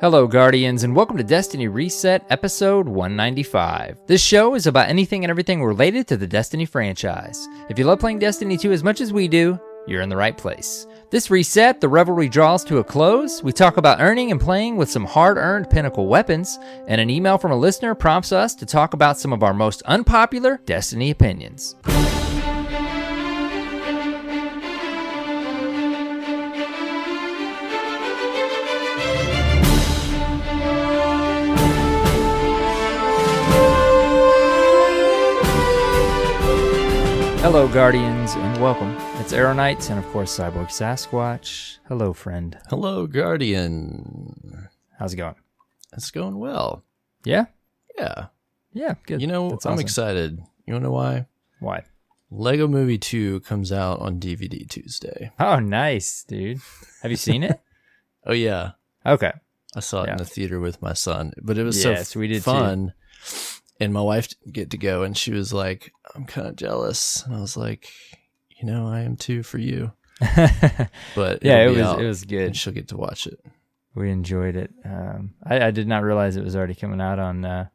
Hello, Guardians, and welcome to Destiny Reset, episode 195. This show is about anything and everything related to the Destiny franchise. If you love playing Destiny 2 as much as we do, you're in the right place. This reset, the revelry draws to a close. We talk about earning and playing with some hard-earned Pinnacle weapons, and an email from a listener prompts us to talk about some of our most unpopular Destiny opinions. Hello, Guardians, and welcome. It's AER0KNIGHT and, of course, CyborgSasquatch. Hello, friend. Hello, Guardian. How's it going? It's going well. Yeah? Yeah. Yeah, good. You know, That's I'm awesome. excited. You wanna know why? Why? Lego Movie 2 comes out on DVD Tuesday. Oh, nice, dude. Have you seen it? Oh, yeah. Okay. I saw it Yeah. in the theater with my son, but it was Yes, we did fun. And my wife didn't get to go, and she was like, I'm kind of jealous. And I was like, you know, I am too for you. But Yeah, it'll be it out, was good. and she'll get to watch it. We enjoyed it. I did not realize it was already coming out on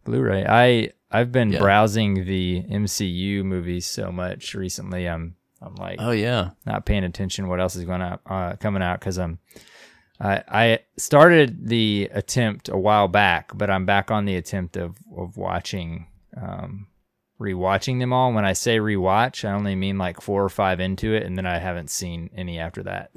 Blu-ray. I've been browsing the MCU movies so much recently. I'm like, oh yeah, not paying attention what else is going out coming out because I started the attempt a while back, but I'm back on the attempt of watching, rewatching them all. When I say rewatch, I only mean like 4 or 5 into it, and then I haven't seen any after that.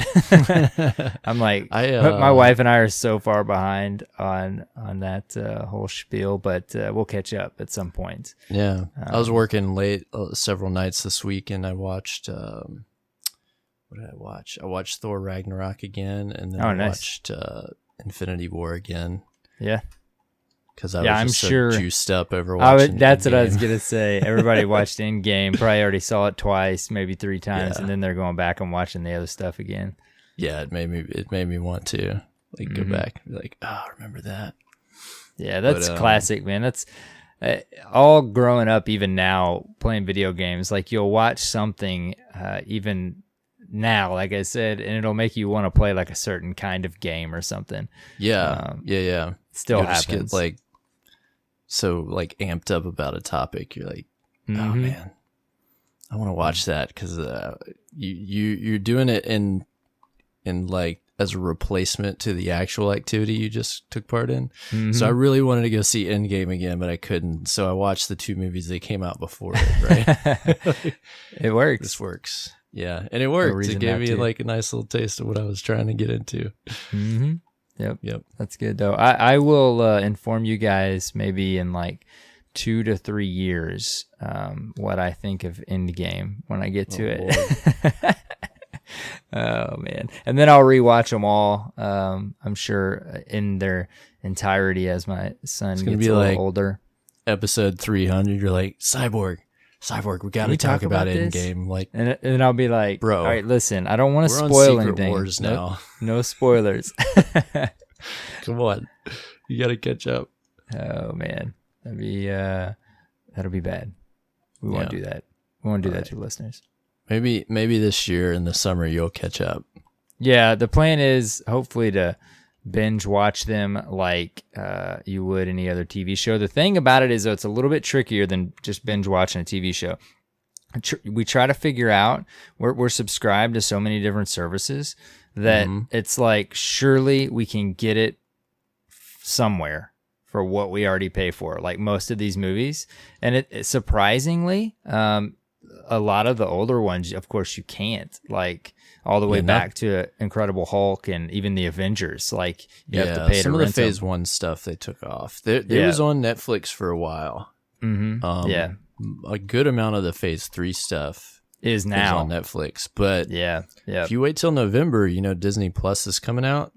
I'm like, my wife and I are so far behind on that whole spiel, but we'll catch up at some point. Yeah, I was working late several nights this week, and I watched. What did I watch? I watched Thor Ragnarok again, and then I watched Infinity War again. Yeah. Because I was just so juiced up over watching That's Endgame. What I was going to say. Everybody watched Endgame, probably already saw it twice, maybe 3 times, and then they're going back and watching the other stuff again. Yeah, it made me want to go back and be like, oh, remember that. Yeah, that's classic, man. That's all growing up, even now, playing video games. Like, you'll watch something even now, like I said, and it'll make you want to play like a certain kind of game or something. Yeah. Still You'll happens. Just get so amped up about a topic. You're like, oh man, I want to watch that because you're doing it in like as a replacement to the actual activity you just took part in. So I really wanted to go see Endgame again, but I couldn't. So I watched the 2 movies that came out before it. Right? It works. This works. Yeah, and it worked. It gave me a nice little taste of what I was trying to get into. Yep. That's good though. I will inform you guys maybe in 2 to 3 years what I think of Endgame when I get to it. Oh man. And then I'll rewatch them all. I'm sure in their entirety as my son gets a little older. Episode 300, you're like, Cyborg, we got to talk about Endgame. And I'll be like, bro, all right, listen, I don't want to spoil anything. Wars now. No spoilers. Come on, you got to catch up. Oh man, that'll be bad. We won't do that. We won't do that to listeners. Maybe this year in the summer you'll catch up. Yeah, the plan is hopefully to binge watch them like you would any other TV show. The thing about it is, though, it's a little bit trickier than just binge watching a TV show. We try to figure out, we're subscribed to so many different services that it's like, surely we can get it somewhere for what we already pay for, like most of these movies. And it surprisingly, a lot of the older ones, of course, you can't, all the way back to Incredible Hulk and even the Avengers. You have to pay to rent them. Some of the Phase 1 stuff they took off. It was on Netflix for a while. A good amount of the Phase 3 stuff is now on Netflix. But if you wait till November, Disney Plus is coming out.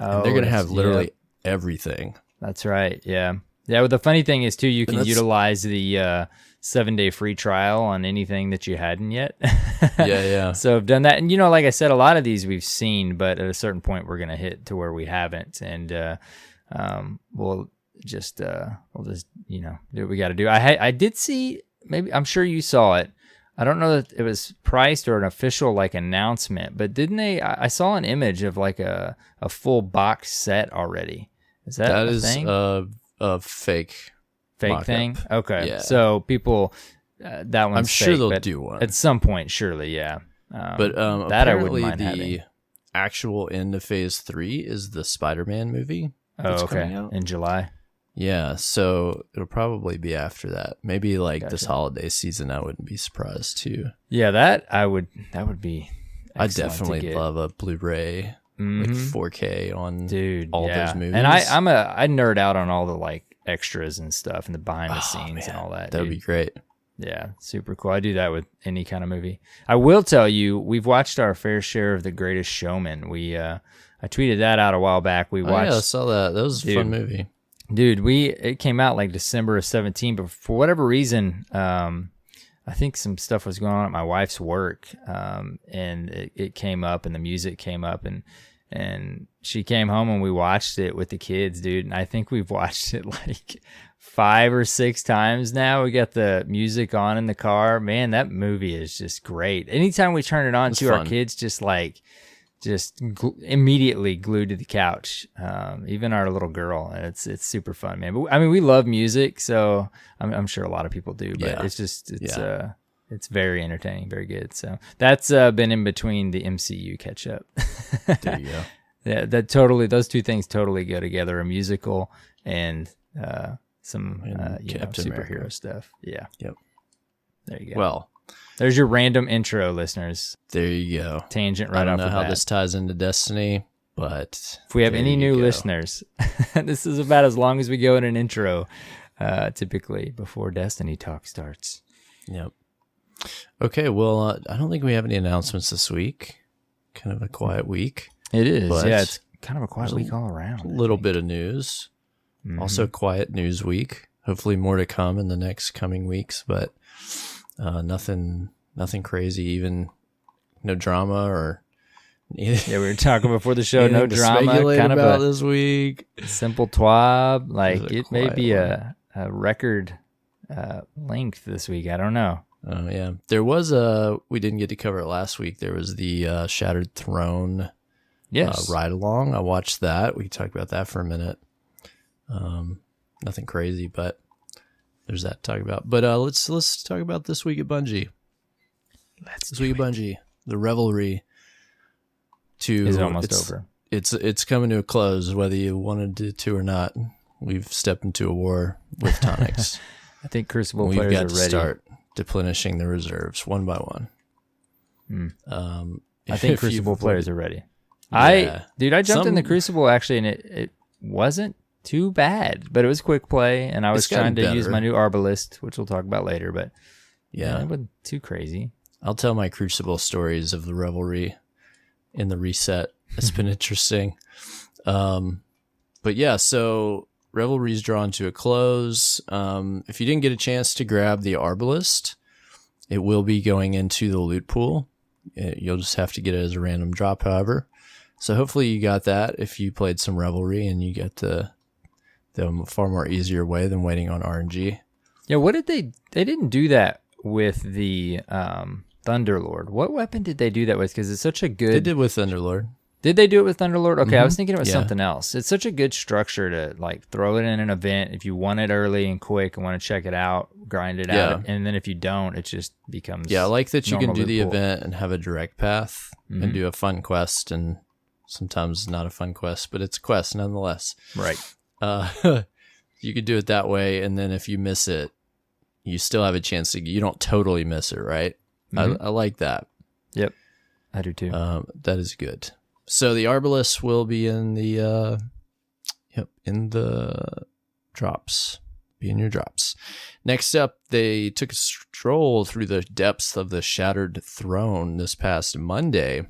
And they're going to have literally everything. That's right. Yeah. Yeah. Well, the funny thing is, too, you can utilize the 7-day free trial on anything that you hadn't yet. Yeah. So I've done that. And, like I said, a lot of these we've seen, but at a certain point we're going to hit to where we haven't. And we'll just do what we got to do. I did see, maybe, I'm sure you saw it. I don't know that it was priced or an official like announcement, but didn't they? I saw an image of like a full box set already. Is that a is thing? a fake Fake thing? mock-up. Okay. Yeah. So people, that one's I'm sure fake, they'll but do one. at some point, surely, yeah. But that I wouldn't apparently mind the having. actual end of Phase 3 is the Spider-Man movie that's coming out. In July. Yeah, so it'll probably be after that. Maybe like this Gotcha. holiday season, I wouldn't be surprised too. Yeah, that would be I excellent to definitely get. love a Blu-ray, like 4K on Dude, all yeah. those movies. And I nerd out on all the like extras and stuff and the behind the scenes and man, all that. That would be great. Yeah, super cool. I do that with any kind of movie. I will tell you, we've watched our fair share of The Greatest Showman. I tweeted that out a while back. We watched. Yeah, I saw that. That was a fun movie. Dude, it came out like December of 2017, but for whatever reason, I think some stuff was going on at my wife's work, and it came up, and the music came up, and she came home and we watched it with the kids, dude. And I think we've watched it like 5 or 6 times now. We got the music on in the car. Man, that movie is just great. Anytime we turn it on, our kids just immediately glued to the couch. Even our little girl, and it's super fun, man. But I mean, we love music, so I'm sure a lot of people do. But it's very entertaining, very good. So that's been in between the MCU catch up. There you go. Yeah, those two things totally go together: a musical and some superhero stuff. Yeah. Yep. There you go. Well, there's your random intro, listeners. there you go. Tangent right off the bat. I don't know how this ties into Destiny, but if we have any new listeners, this is about as long as we go in an intro, typically before Destiny talk starts. Yep. Okay, well, I don't think we have any announcements this week. Kind of a quiet week. It is. Yeah, it's kind of a quiet week all around. A little bit of news. Also, quiet news week. Hopefully, more to come in the next coming weeks, but nothing crazy. Even no drama or. Yeah, we were talking before the show. No drama. Kind of about this week. Simple twab. Like it may be a record length this week. I don't know. Oh yeah, there was we didn't get to cover it last week. There was the Shattered Throne. Yes. Ride along. I watched that. We can talk about that for a minute. Nothing crazy, but there's that to talk about. But let's talk about this week at Bungie. This week at Bungie, the revelry is almost over. It's coming to a close, whether you wanted it to or not. We've stepped into a war with tonics. I think Crucible players we've got are to ready. start deplenishing the reserves one by one. I think Crucible players are ready. Yeah. I jumped in the Crucible actually, and it wasn't too bad, but it was quick play, and I was trying to use my new Arbalist, which we'll talk about later, but it wasn't too crazy. I'll tell my Crucible stories of the revelry in the reset. It's been interesting. But yeah, so Revelry's drawn to a close. If you didn't get a chance to grab the Arbalist, it will be going into the loot pool. You'll just have to get it as a random drop, however. So hopefully you got that if you played some Revelry and you get the far more easier way than waiting on RNG. Yeah, what did they didn't do that with the Thunderlord. What weapon did they do that with? Because it's such a good... They did with Thunderlord. Did they do it with Thunderlord? Okay, I was thinking it was something else. It's such a good structure to like throw it in an event if you want it early and quick and want to check it out, grind it out, and then if you don't, it just becomes... Yeah, I like that you can do the pool. event and have a direct path and do a fun quest, and sometimes not a fun quest, but it's a quest nonetheless. Right. You could do it that way, and then if you miss it, you still have a chance to... You don't totally miss it, right? I like that. Yep, I do too. That is good. So the Arbalist will be in the drops. Be in your drops. Next up, they took a stroll through the depths of the Shattered Throne this past Monday.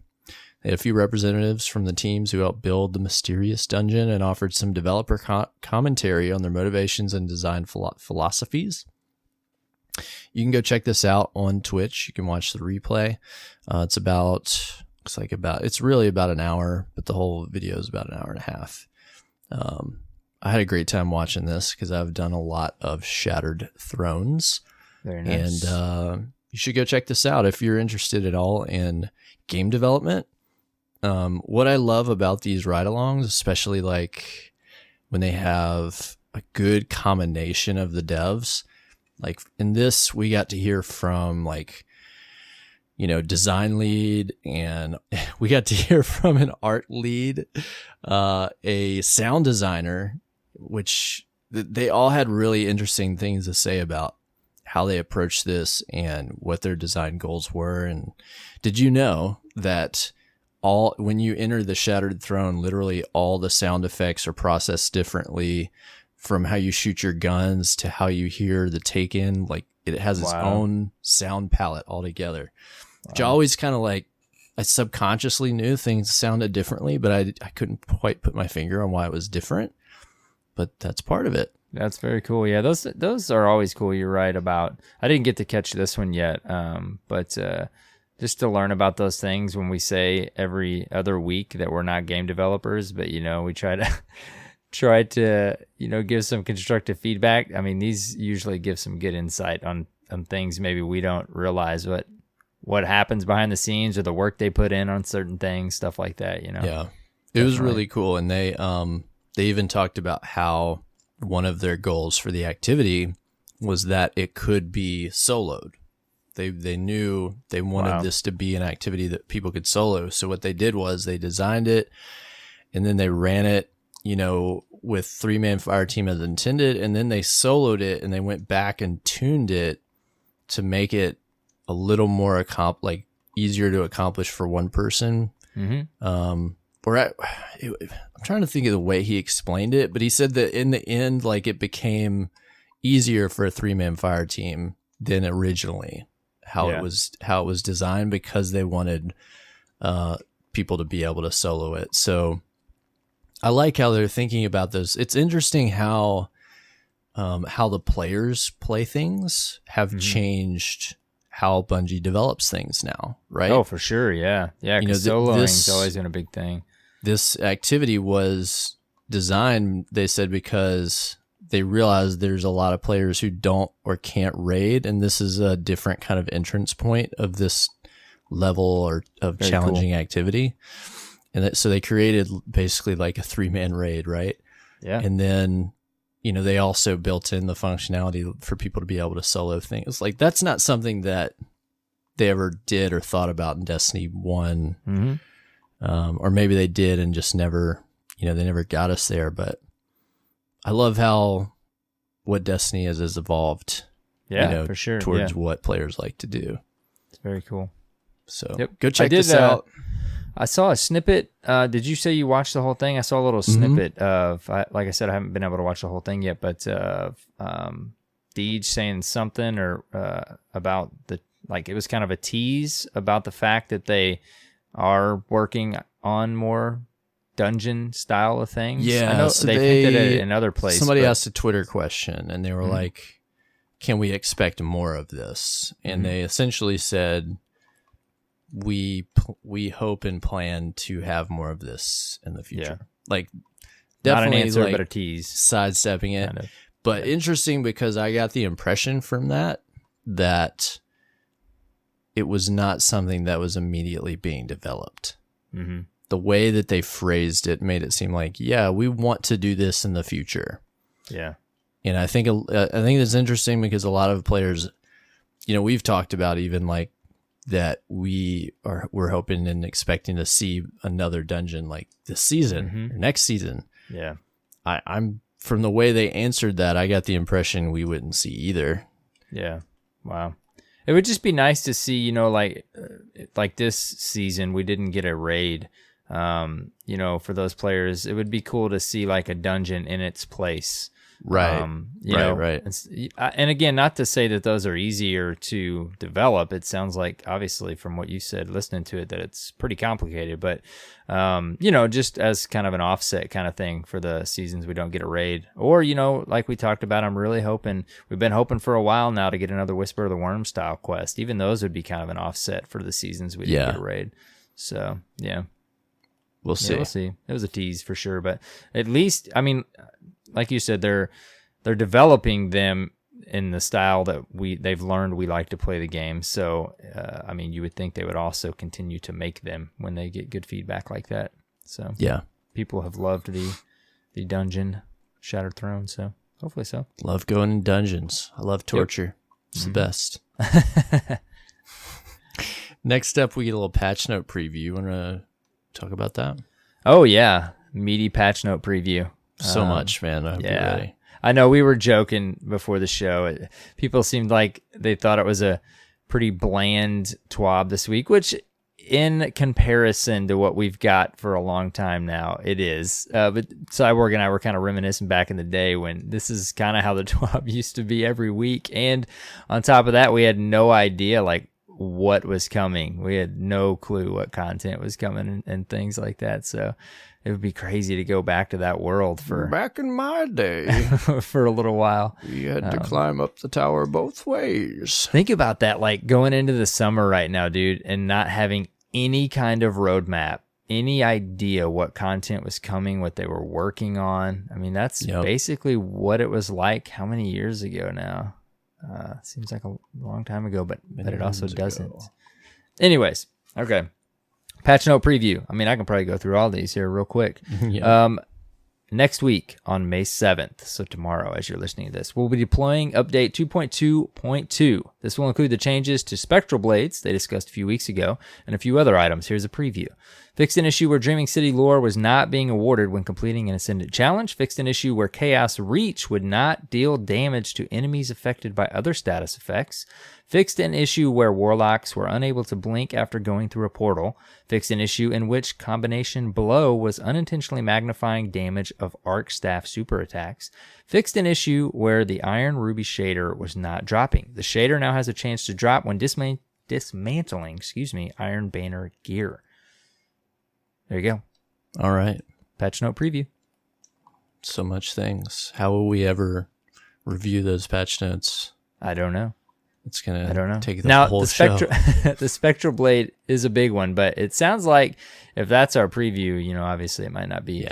They had a few representatives from the teams who helped build the mysterious dungeon and offered some developer commentary on their motivations and design philosophies. You can go check this out on Twitch. You can watch the replay. It's really about an hour, but the whole video is about an hour and a half. I had a great time watching this because I've done a lot of Shattered Thrones. Very nice. And you should go check this out if you're interested at all in game development. What I love about these ride-alongs, especially like when they have a good combination of the devs, like in this, we got to hear from like, design lead, and we got to hear from an art lead, a sound designer, which they all had really interesting things to say about how they approached this and what their design goals were. And did you know that when you enter the Shattered Throne, literally all the sound effects are processed differently, from how you shoot your guns to how you hear the take-in? Like, it has its own sound palette altogether. Which I always kind of like, I subconsciously knew things sounded differently, but I couldn't quite put my finger on why it was different. But that's part of it. That's very cool. Yeah, those are always cool. You're right about. I didn't get to catch this one yet, but just to learn about those things when we say every other week that we're not game developers, but we try to give some constructive feedback. I mean, these usually give some good insight on things maybe we don't realize what happens behind the scenes or the work they put in on certain things, stuff like that. Yeah, Definitely. It was really cool, and they even talked about how one of their goals for the activity was that it could be soloed. They knew they wanted this to be an activity that people could solo. So what they did was they designed it, and then they ran it, with 3-man fire team as intended, and then they soloed it, and they went back and tuned it to make it a little more easier to accomplish for one person. Mm-hmm. I'm trying to think of the way he explained it, but he said that in the end, like, it became easier for a 3-man fire team than originally how it was designed, because they wanted people to be able to solo it. So I like how they're thinking about this. It's interesting how the players play things have changed how Bungie develops things now, right? Oh, for sure, yeah. Yeah, because soloing's always been a big thing. This activity was designed, they said, because they realized there's a lot of players who don't or can't raid, and this is a different kind of entrance point of this level or of very challenging activity. And so they created basically like a 3-man raid, right? Yeah. And then they also built in the functionality for people to be able to solo things. Like, that's not something that they ever did or thought about in Destiny 1. Mm-hmm. Or maybe they did and just never, they never got us there. But I love what Destiny has evolved. Yeah, for sure. Towards what players like to do. It's very cool. So go check this out. I saw a snippet. Did you say you watched the whole thing? I saw a little snippet of, like I said, I haven't been able to watch the whole thing yet, but Deej saying something or about it was kind of a tease about the fact that they are working on more dungeon style of things. Yeah, I know so they hinted at it in other places. Somebody asked a Twitter question, and they were like, "Can we expect more of this?" And they essentially said, we hope and plan to have more of this in the future. Yeah. Like, definitely not an answer, but a tease. Sidestepping it. Kind of. But interesting, because I got the impression from that it was not something that was immediately being developed. Mm-hmm. The way that they phrased it made it seem like, yeah, we want to do this in the future. Yeah. And I think it's interesting because a lot of players, we've talked about even like that we're hoping and expecting to see another dungeon like this season or next season. Yeah. I'm from the way they answered that, I got the impression we wouldn't see either. Yeah. Wow. It would just be nice to see, like this season, we didn't get a raid. For those players, it would be cool to see like a dungeon in its place. Right. Right. And again, not to say that those are easier to develop. It sounds like, obviously, from what you said, listening to it, that it's pretty complicated. But, just as kind of an offset kind of thing for the seasons we don't get a raid. Or, like we talked about, I'm really hoping, we've been hoping for a while now to get another Whisper of the Worm style quest. Even those would be kind of an offset for the seasons we didn't get a raid. So, yeah. We'll see. We'll see. It was a tease for sure. But at least, I mean, like you said, they're developing them in the style that they've learned we like to play the game. So, I mean, you would think they would also continue to make them when they get good feedback like that. So yeah, people have loved the dungeon Shattered Throne. So hopefully so. Love going in dungeons. I love torture. Yep. It's the best. Next up, we get a little patch note preview. Want to talk about that? Oh, yeah. Meaty patch note preview. So much, man. I hope you're ready. I know we were joking before the show. People seemed like they thought it was a pretty bland TWAB this week, which in comparison to what we've got for a long time now, it is. But Cyborg and I were kind of reminiscing back in the day when this is kind of how the TWAB used to be every week. And on top of that, we had no idea like what was coming. We had no clue what content was coming and things like that. So it would be crazy to go back to that world for back in my day for a little while. You had to climb up the tower both ways. Think about that, like going into the summer right now, dude, and not having any kind of roadmap, any idea what content was coming, what they were working on. I mean, that's basically what it was like how many years ago now? Seems like a long time ago, but it also doesn't. Anyways, okay. Patch note preview. I mean, I can probably go through all these here real quick. Next week on May 7th, so tomorrow as you're listening to this, we'll be deploying update 2.2.2. This will include the changes to spectral blades they discussed a few weeks ago and a few other items. Here's a preview. Fixed an issue where Dreaming City lore was not being awarded when completing an Ascendant challenge. Fixed an issue where Chaos Reach would not deal damage to enemies affected by other status effects. Fixed an issue where Warlocks were unable to blink after going through a portal. Fixed an issue in which Combination Blow was unintentionally magnifying damage of Arc Staff super attacks. Fixed an issue where the Iron Ruby shader was not dropping. The shader now has a chance to drop when dismantling Iron Banner gear. There you go. All right. Patch note preview. So much things. How will we ever review those patch notes? I don't know. It's gonna take the whole show. The Spectral Blade is a big one, but it sounds like if that's our preview, obviously it might not be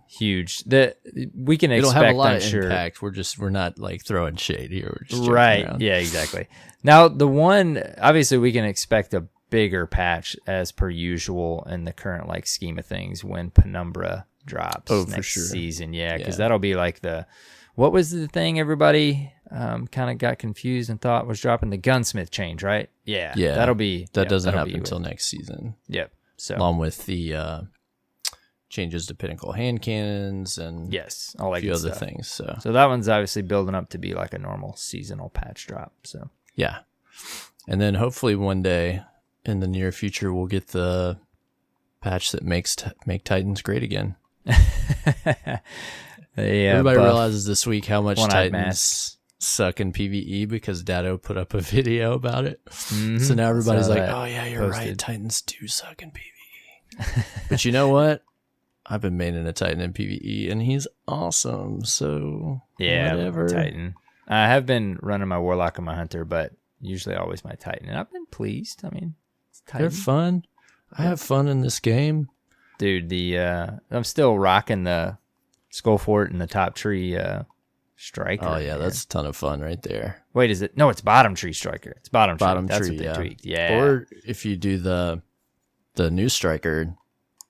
huge. We can It'll expect, have a lot I'm of sure. Impact. We're not like throwing shade here. We're just right. around. Yeah, exactly. Now the one, obviously we can expect a bigger patch as per usual in the current like scheme of things when Penumbra drops next season. Yeah, because that'll be like what was the thing everybody kind of got confused and thought was dropping? The Gunsmith change, right? Yeah. That doesn't happen until next season. Yep. So along with the changes to Pinnacle hand cannons and all a few other things. So that one's obviously building up to be like a normal seasonal patch drop. So yeah, and then hopefully one day in the near future we'll get the patch that make Titans great again. Everybody realizes this week how much Titans suck in PvE because Datto put up a video about it. Mm-hmm. So now everybody's like, oh yeah, you're right. Titans do suck in PvE. But you know what? I've been maining a Titan in PvE and he's awesome. So whatever. Titan. I have been running my Warlock and my Hunter, but usually always my Titan. And I've been pleased. I mean, it's Titan. They're fun. I have fun in this game. Dude, I'm still rocking the Skullfort and the Top Tree Striker. Oh yeah, that's a ton of fun right there. Wait, is it? No, it's Bottom Tree Striker. It's Bottom Tree. That's what they tweaked. Yeah. Or if you do the new Striker,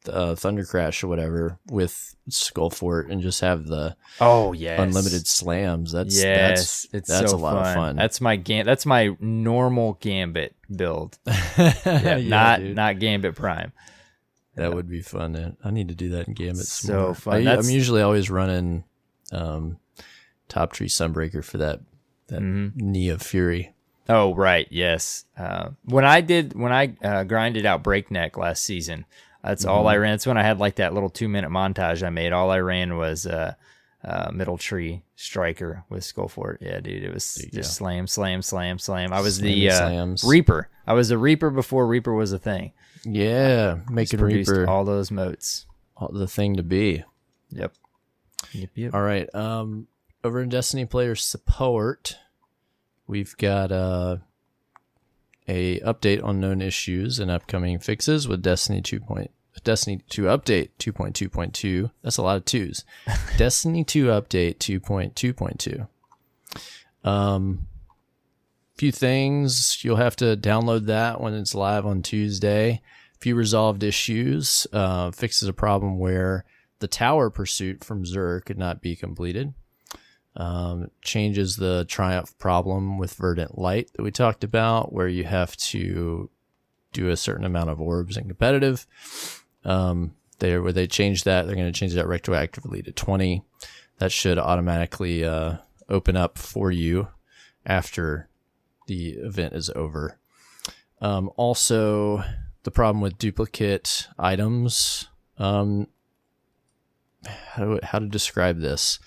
the Thunder Crash or whatever with Skullfort and just have the unlimited slams. That's a lot of fun. That's my normal Gambit build. Not Gambit Prime. That would be fun. I need to do that in Gambit. So fun. I'm usually always running Top Tree Sunbreaker for that Knee of Fury. Oh right, yes. When I grinded out Breakneck last season, that's all I ran. That's when I had like that little 2-minute montage I made. All I ran was Middle Tree Striker with Skullfort. Yeah, dude, it was just slam. I was the Reaper. I was a Reaper before Reaper was a thing. Yeah, making Reaper all those motes. The thing to be. Yep. All right. Over in Destiny player support, we've got a update on known issues and upcoming fixes with Destiny 2 update 2.2.2. That's a lot of twos. Destiny 2 update 2.2.2. Few things, you'll have to download that when it's live on Tuesday. Few resolved issues, fixes a problem where the tower pursuit from Xur could not be completed. Changes the Triumph problem with Verdant Light that we talked about, where you have to do a certain amount of orbs in competitive. Where they change that, they're going to change that retroactively to 20. That should automatically open up for you after the event is over. Also, the problem with duplicate items. How to describe this?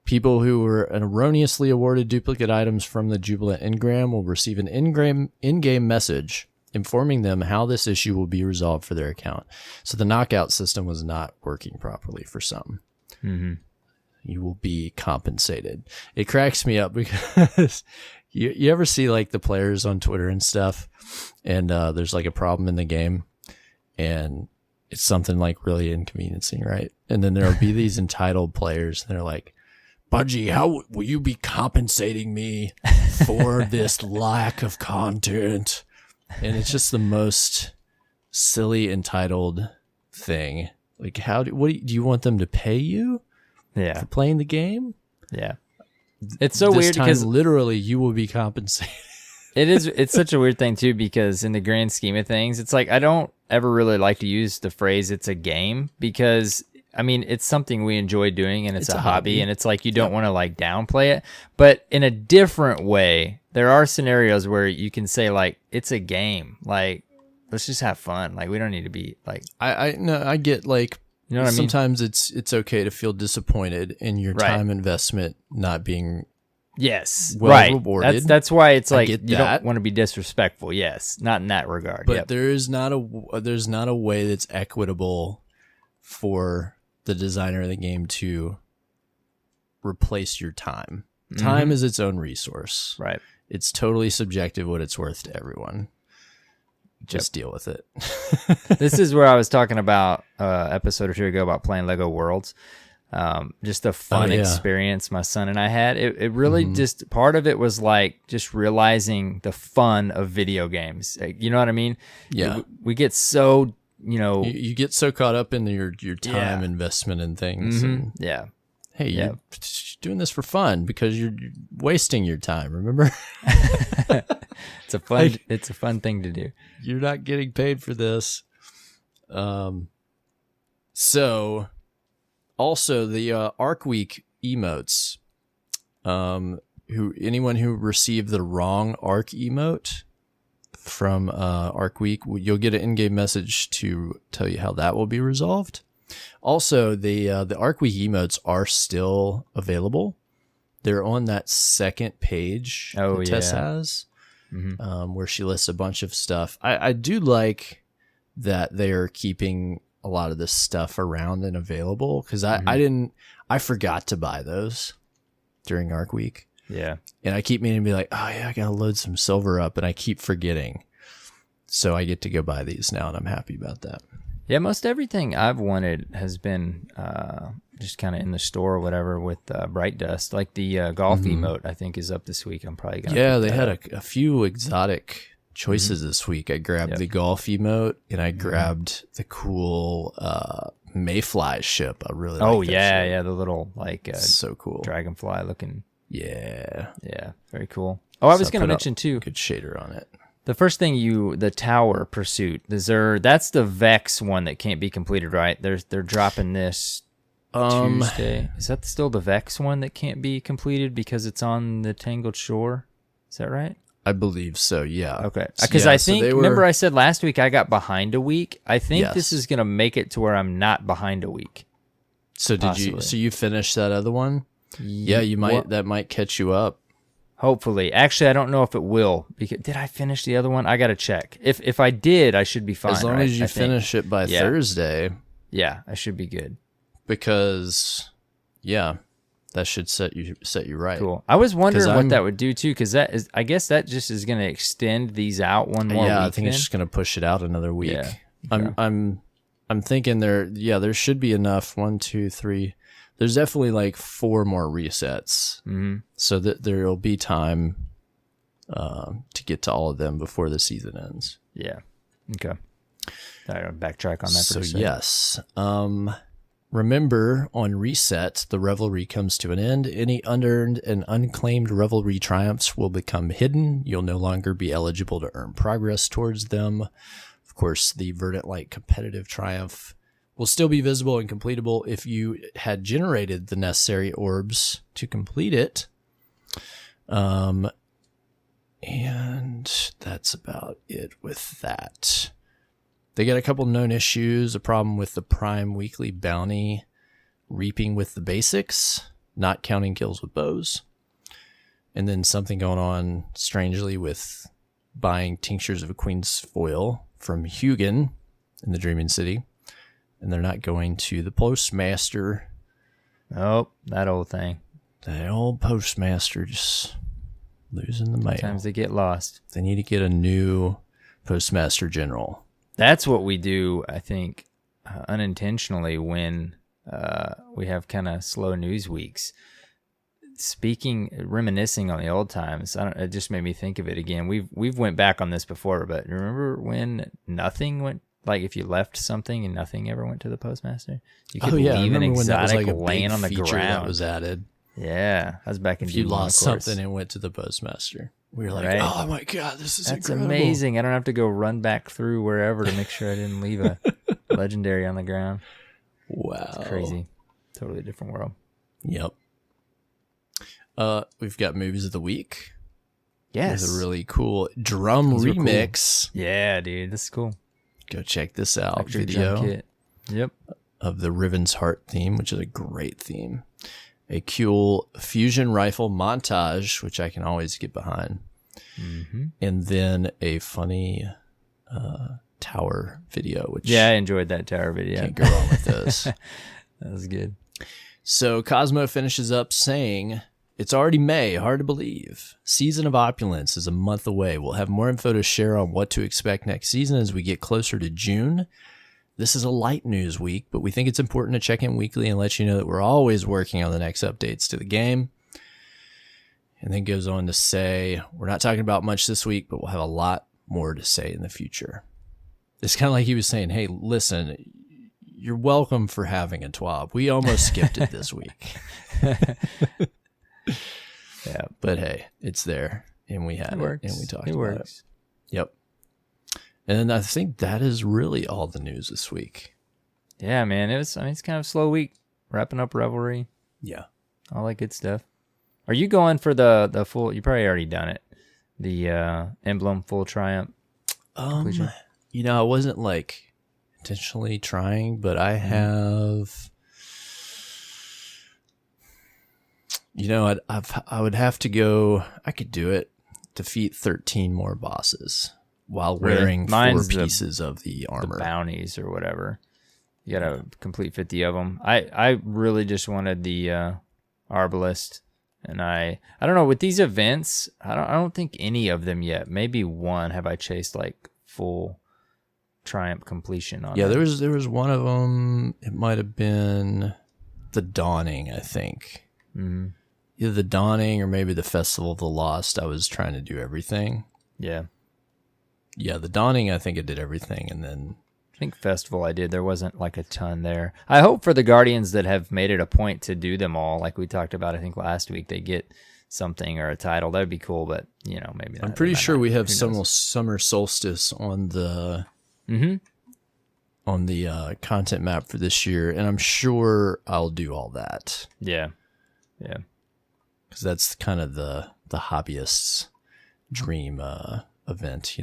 People who were erroneously awarded duplicate items from the Jubilant Engram will receive an in-game message informing them how this issue will be resolved for their account. So the knockout system was not working properly for some. Mm-hmm. You will be compensated. It cracks me up because you ever see like the players on Twitter and stuff, and there's like a problem in the game, and it's something like really inconveniencing, right? And then there'll be these entitled players, and they're like, Bungie, how will you be compensating me for this lack of content? And it's just the most silly entitled thing. Like, do you want them to pay you? Yeah. For playing the game? Yeah. It's so weird because literally you will be compensated. It's such a weird thing too, because in the grand scheme of things, it's like I don't ever really like to use the phrase it's a game, because I mean, it's something we enjoy doing and it's a hobby, and it's like you don't want to like downplay it, but in a different way, there are scenarios where you can say like it's a game, like let's just have fun, like we don't need to be like I get like, you know what I mean? Sometimes it's okay to feel disappointed in your time investment not being rewarded. That's why it's like you don't want to be disrespectful. Yes, not in that regard. But there's not a way that's equitable for the designer of the game to replace your time. Time is its own resource. Right. It's totally subjective what it's worth to everyone. Just deal with it. This is where I was talking about episode or two ago about playing Lego Worlds. Just a fun experience my son and I had. It really just, part of it was like just realizing the fun of video games. You know what I mean? Yeah. We get so, you get so caught up in your time investment in things. And, hey, you're doing this for fun because you're wasting your time, remember? It's a fun thing to do. You're not getting paid for this. So also the Arc Week emotes, anyone who received the wrong Arc emote from Arc Week, you'll get an in-game message to tell you how that will be resolved. Also, the Arc Week emotes are still available. They're on that second page that Tess has, where she lists a bunch of stuff. I do like that they are keeping a lot of this stuff around and available, because I forgot to buy those during Arc Week. Yeah. And I keep meaning to be like, oh yeah, I gotta load some silver up, and I keep forgetting. So I get to go buy these now, and I'm happy about that. Yeah, most everything I've wanted has been just kind of in the store or whatever with Bright Dust. Like the golf emote, I think, is up this week. I'm probably going to they had a few exotic choices this week. I grabbed the golf emote, and I grabbed the cool Mayfly ship. I really like that ship. The little like so cool dragonfly looking. Yeah, very cool. Oh, I was going to mention too. Good shader on it. The first thing the tower pursuit, that's the Vex one that can't be completed, right? They're dropping this Tuesday. Is that still the Vex one that can't be completed because it's on the Tangled Shore? Is that right? I believe so, yeah. Okay. Because I think, remember I said last week I got behind a week? I think this is going to make it to where I'm not behind a week. So you finished that other one? Yeah, you might. That might catch you up. Hopefully. Actually, I don't know if it will. Did I finish the other one? I got to check. If I did, I should be fine. As long as you finish it by Thursday. Yeah, I should be good. Because, that should set you right. Cool. I was wondering what that would do too, because I guess that just is going to extend these out one more week. Yeah, I think it's just going to push it out another week. Yeah. I'm thinking there should be enough. 1, 2, 3. there's definitely like 4 more resets, so that there'll be time to get to all of them before the season ends. Yeah. Okay. I gotta backtrack on that for So a second. yes, remember, on reset, the revelry comes to an end. Any unearned and unclaimed revelry triumphs will become hidden. You'll no longer be eligible to earn progress towards them. Of course, the Verdant Light competitive triumph will still be visible and completable if you had generated the necessary orbs to complete it. And that's about it with that. They got a couple known issues, a problem with the Prime Weekly Bounty, reaping with the basics, not counting kills with bows, and then something going on strangely with buying tinctures of a Queen's Foil from Hugin in the Dreaming City, and they're not going to the Postmaster. Oh, that old thing. The old Postmaster just losing the mail. Sometimes they get lost. They need to get a new Postmaster General. That's what we do, I think, unintentionally when we have kind of slow news weeks. Reminiscing on the old times, it just made me think of it again. We've went back on this before, but remember when nothing went, like if you left something and nothing ever went to the postmaster? You could leave an exotic laying on the ground. That was added. Yeah, that was back in If you D1, lost of course. something and went to the postmaster, we were like, Right. oh my God, that's incredible. Amazing. I don't have to go run back through wherever to make sure I didn't leave a legendary on the ground. Wow. It's crazy. Totally different world. Yep. We've got movies of the week. Yes. There's a really cool drum remix. Cool. Yeah, dude. This is cool. Go check this out. Electric Video drum kit. Yep. of the Riven's Heart theme, which is a great theme. A cool fusion rifle montage, which I can always get behind. Mm-hmm. And then a funny tower video, which I enjoyed that tower video. can't go wrong with those. That was good. So Cosmo finishes up saying, "It's already May, hard to believe. Season of Opulence is a month away. We'll have more info to share on what to expect next season as we get closer to June. This is a light news week, but we think it's important to check in weekly and let you know that we're always working on the next updates to the game." And then goes on to say, "We're not talking about much this week, but we'll have a lot more to say in the future." It's kind of like he was saying, hey, listen, you're welcome for having a TWAB. We almost skipped it this week. Yeah, but hey, it's there, and we had it, and we talked about it. Yep. And then I think that is really all the news this week. Yeah, man. It's kind of a slow week. Wrapping up Revelry. Yeah. All that good stuff. Are you going for the full, you probably already done it, the Emblem full Triumph completion? I wasn't like intentionally trying, but I have, I would have to go, I could do it, defeat 13 more bosses while wearing 4 pieces of the armor. The bounties or whatever. You got to complete 50 of them. I really just wanted the Arbalist. And I don't know, with these events, I don't think any of them yet. Maybe one have I chased like full Triumph completion on. Yeah, there was one of them. It might have been the Dawning, I think. Mm-hmm. Either the Dawning or maybe the Festival of the Lost. I was trying to do everything. Yeah. Yeah, the Dawning, I think I did everything, and then I think Festival I did. There wasn't like a ton there. I hope for the Guardians that have made it a point to do them all, like we talked about, I think last week, they get something or a title. That'd be cool, but maybe not. I'm pretty sure we have Summer Solstice on the content map for this year, and I'm sure I'll do all that. Yeah. Because that's kind of the hobbyist's dream event,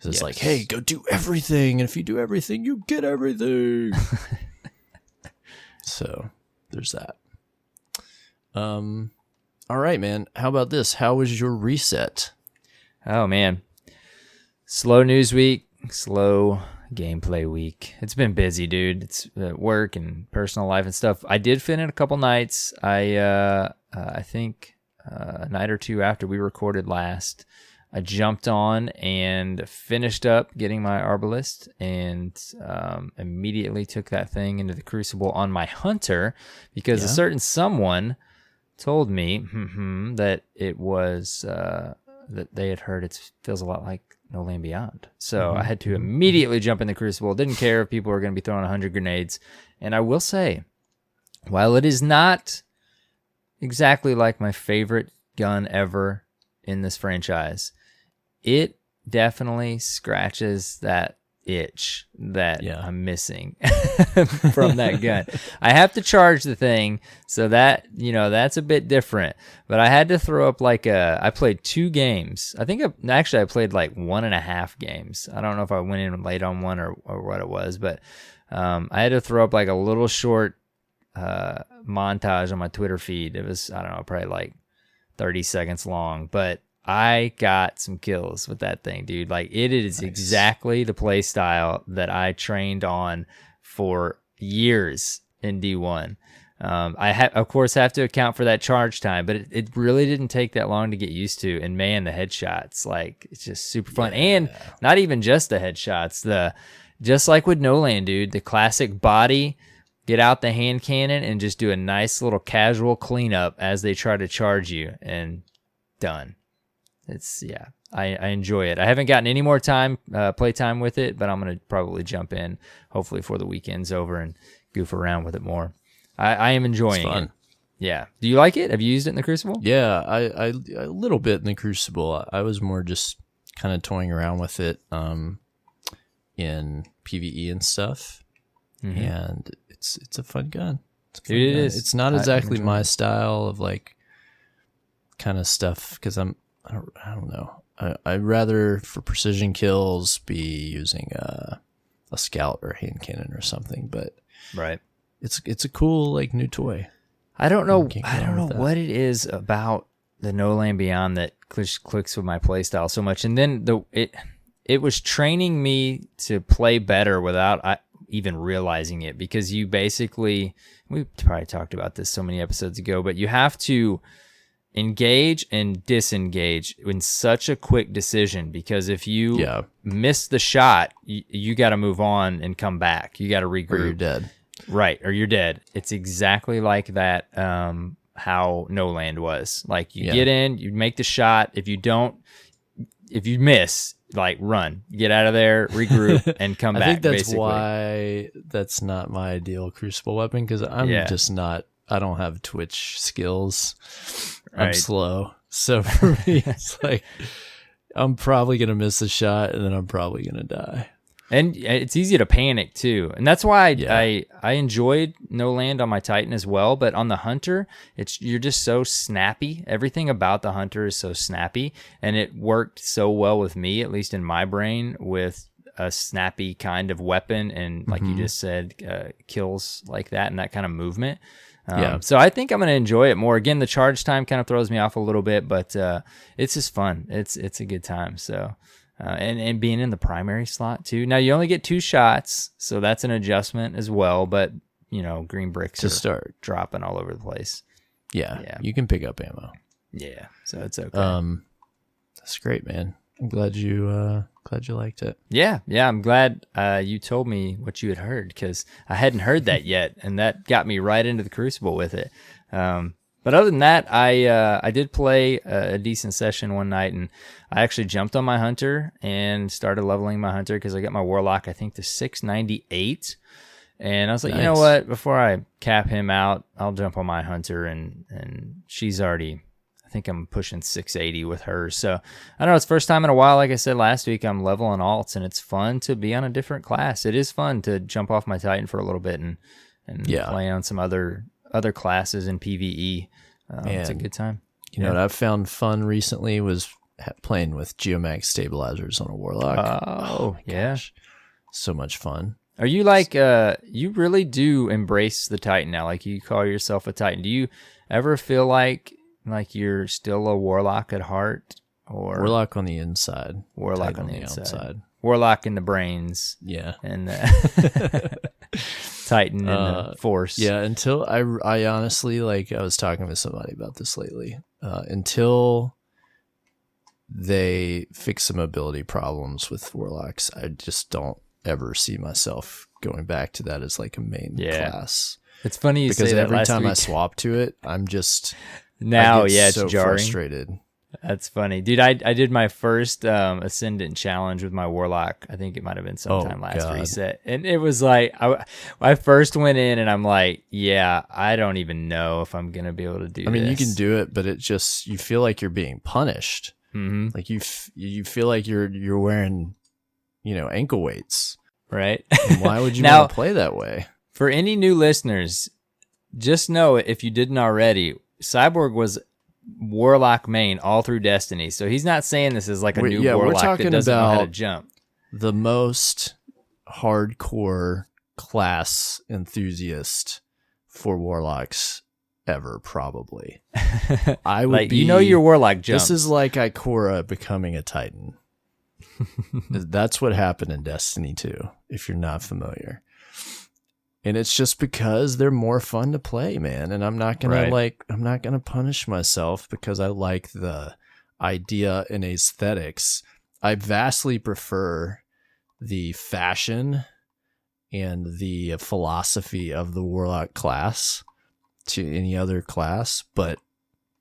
It's like, hey, go do everything, and if you do everything, you get everything. So there's that. All right, man. How about this? How was your reset? Oh man, slow news week, slow gameplay week. It's been busy, dude. It's work and personal life and stuff. I did fit in a couple nights. I think a night or two after we recorded last, I jumped on and finished up getting my Arbalist, and immediately took that thing into the Crucible on my Hunter, because a certain someone told me that it was that they had heard it feels a lot like No Land Beyond. So I had to immediately jump in the Crucible. Didn't care if people were going to be throwing 100 grenades. And I will say, while it is not exactly like my favorite gun ever in this franchise, it definitely scratches that itch that I'm missing from that gun. I have to charge the thing, so that, that's a bit different. But I had to throw up I played 2 games. I played like 1.5 games. I don't know if I went in late on one or what it was, but I had to throw up like a little short montage on my Twitter feed. It was, I don't know, probably like 30 seconds long, but I got some kills with that thing, dude. Like, it is exactly the play style that I trained on for years in D1. I of course have to account for that charge time, but it really didn't take that long to get used to. And man, the headshots, like, it's just super fun. And not even just the headshots, just like with No Land, dude, the classic body, get out the hand cannon and just do a nice little casual cleanup as they try to charge you, and done. It's I enjoy it. I haven't gotten any more play time with it, but I'm gonna probably jump in hopefully before the weekend's over and goof around with it more. I am enjoying it. Yeah. Do you like it? Have you used it in the Crucible? Yeah, I a little bit in the Crucible. I was more just kind of toying around with it in PvE and stuff, and it's a fun gun. It is. It's not exactly my style of like kind of stuff, because I don't know. I'd rather, for precision kills, be using a scout or hand cannon or something. But it's a cool like new toy. I don't know what it is about the No Land Beyond that clicks with my playstyle so much. And then it was training me to play better without even realizing it, because you basically, we probably talked about this so many episodes ago, but you have to engage and disengage in such a quick decision, because if you miss the shot, you got to move on and come back. You got to regroup. Or you're dead. Right, or you're dead. It's exactly like that, how No Land was. Like, you get in, you make the shot. If you miss, like, run. Get out of there, regroup, and come back. I think that's basically why that's not my ideal Crucible weapon, because I'm just not, I don't have Twitch skills. I'm slow. So for me, it's like, I'm probably going to miss a shot, and then I'm probably going to die. And it's easy to panic too. And that's why I enjoyed No Land on my Titan as well. But on the Hunter, you're just so snappy. Everything about the Hunter is so snappy. And it worked so well with me, at least in my brain, with a snappy kind of weapon. And like you just said, kills like that and that kind of movement. So I think I'm going to enjoy it more. Again, the charge time kind of throws me off a little bit, but it's just fun. It's a good time. So, and being in the primary slot too. Now you only get 2 shots, so that's an adjustment as well. But green bricks to start dropping all over the place. Yeah, you can pick up ammo. Yeah, so it's okay. That's great, man. I'm glad you liked it. Yeah, I'm glad you told me what you had heard, because I hadn't heard that yet, and that got me right into the Crucible with it. But other than that, I did play a decent session one night, and I actually jumped on my Hunter and started leveling my Hunter, because I got my Warlock, I think, to 698. And I was like, you know what? Before I cap him out, I'll jump on my Hunter, and she's already, I think I'm pushing 680 with her. So I don't know, it's the first time in a while, like I said last week, I'm leveling alts, and it's fun to be on a different class. It is fun to jump off my Titan for a little bit and play on some other classes in PvE. It's a good time. You know what I've found fun recently was playing with Geomax stabilizers on a Warlock. Oh yeah. Gosh. So much fun. Are you like, you really do embrace the Titan now? Like, you call yourself a Titan. Do you ever feel like you're still a Warlock at heart? Or Warlock on the inside. Warlock on the outside. Warlock in the brains. Yeah. And Titan in the force. Yeah, until I honestly, like, I was talking with somebody about this lately. Until they fix some mobility problems with warlocks. I just don't ever see myself going back to that as like a main class. It's funny you because say that. Every last time week, I swap to it, I'm just now, it's so jarring. Frustrated. That's funny, dude. I did my first Ascendant challenge with my Warlock. I think it might have been sometime last reset, and it was like I first went in, and I'm like, yeah, I don't even know if I'm gonna be able to do. I mean, you can do it, but it just you feel like you're being punished. Mm-hmm. Like you feel like you're wearing, ankle weights, right? And why would you want to play that way? For any new listeners, just know if you didn't already, Cyborg was Warlock main all through Destiny, so he's not saying this is like a new Warlock that doesn't know how to jump. The most hardcore class enthusiast for Warlocks ever, probably. I would be. Your Warlock jumps. This is like Ikora becoming a Titan. That's what happened in Destiny 2, if you're not familiar. And it's just because they're more fun to play, man. And I'm not gonna punish myself because I like the idea and aesthetics. I vastly prefer the fashion and the philosophy of the Warlock class to any other class, but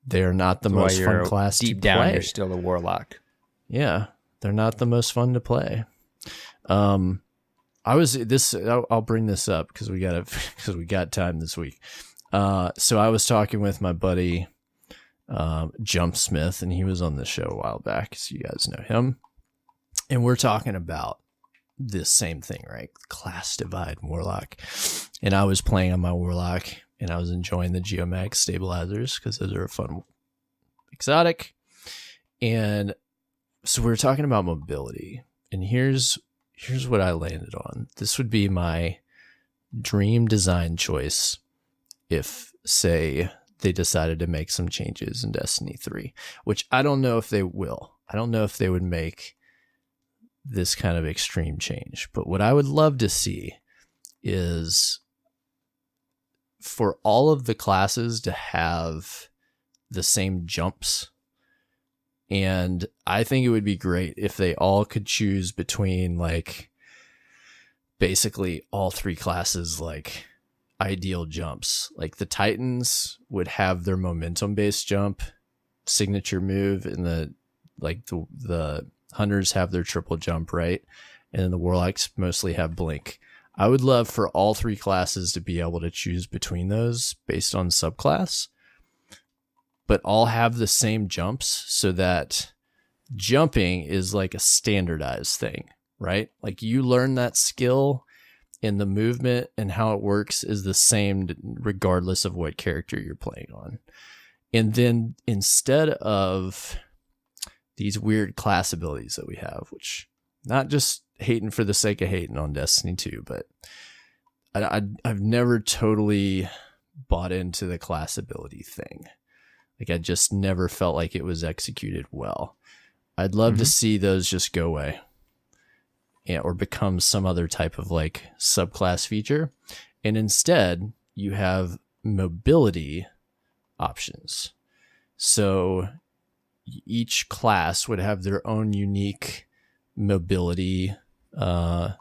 they're not the most fun class to play. Deep down, you're still a Warlock. Yeah, they're not the most fun to play. I'll bring this up because we got time this week. So I was talking with my buddy, Jump Smith, and he was on the show a while back, so you guys know him. And we're talking about this same thing, right? Class divide Warlock. And I was playing on my Warlock, and I was enjoying the Geomag stabilizers because those are a fun exotic. And so we were talking about mobility, and here's what I landed on. This would be my dream design choice if, say, they decided to make some changes in Destiny 3, which I don't know if they will. I don't know if they would make this kind of extreme change. But what I would love to see is for all of the classes to have the same jumps. And I think it would be great if they all could choose between like basically all three classes, like ideal jumps. Like the Titans would have their momentum based jump signature move, and the Hunters have their triple jump, right? And then the Warlocks mostly have blink. I would love for all three classes to be able to choose between those based on subclass, but all have the same jumps so that jumping is like a standardized thing, right? Like you learn that skill and the movement and how it works is the same regardless of what character you're playing on. And then instead of these weird class abilities that we have, which not just hating for the sake of hating on Destiny 2, but I've never totally bought into the class ability thing. Like I just never felt like it was executed well. I'd love to see those just go away, or become some other type of like subclass feature. And instead you have mobility options. So each class would have their own unique mobility, like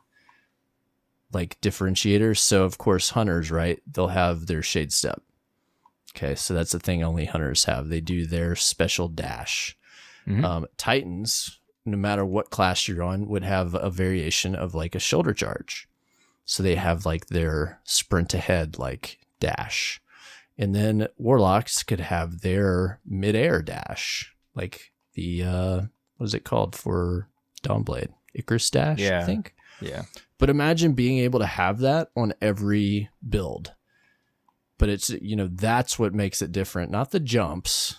differentiators. So of course Hunters, right? They'll have their shade step. Okay, so that's the thing only Hunters have. They do their special dash. Titans, no matter what class you're on, would have a variation of like a shoulder charge. So they have like their sprint ahead, like dash. And then Warlocks could have their midair dash, like the, what is it called for Dawnblade? Icarus dash, I think. Yeah. But imagine being able to have that on every build. But it's, that's what makes it different. Not the jumps,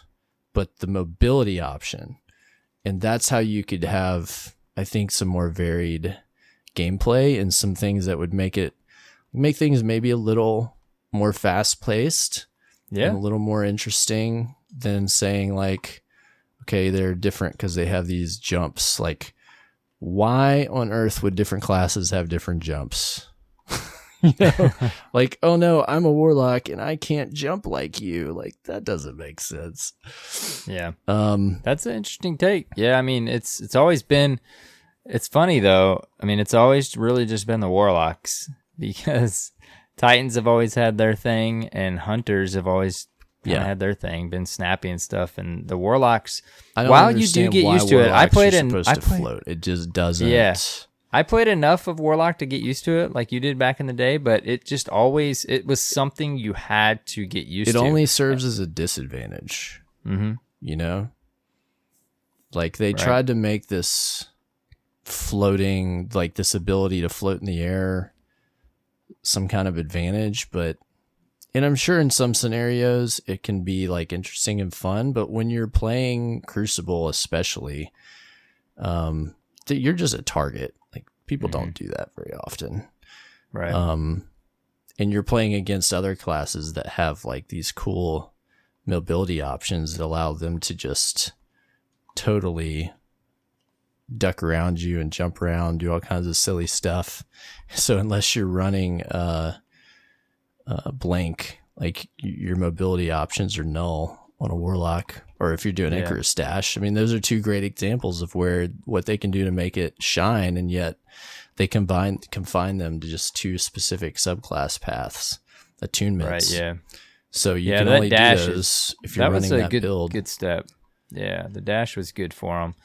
but the mobility option. And that's how you could have, I think, some more varied gameplay and some things that would make things maybe a little more fast paced. Yeah. And a little more interesting than saying like, okay, they're different because they have these jumps. Like, why on earth would different classes have different jumps? You know, like, oh no, I'm a warlock and I can't jump like you. Like, that doesn't make sense. Yeah. That's an interesting take. Yeah, I mean, it's always been. It's funny though. I mean, it's always really just been the warlocks, because Titans have always had their thing, and hunters have always had their thing, been snappy and stuff. And the warlocks, while you do get used to it, I played float. It just doesn't. Yeah, I played enough of warlock to get used to it, like you did back in the day. But it just always, it was something you had to get used to. It only serves as a disadvantage. Mm-hmm. You know, like they tried to make this floating, like this ability to float in the air, some kind of advantage, and I'm sure in some scenarios it can be like interesting and fun, but when you're playing Crucible especially, you're just a target. Like, people don't do that very often. Right. And you're playing against other classes that have like these cool mobility options that allow them to just totally duck around you and jump around, do all kinds of silly stuff. So unless you're running blank, like, your mobility options are null on a warlock, or if you're doing Icarus Dash. I mean, those are two great examples of what they can do to make it shine, and yet they confine them to just two specific subclass paths, attunements. Right. Yeah. So you can only do those if you're running that build. Good step. Yeah, the dash was good for them.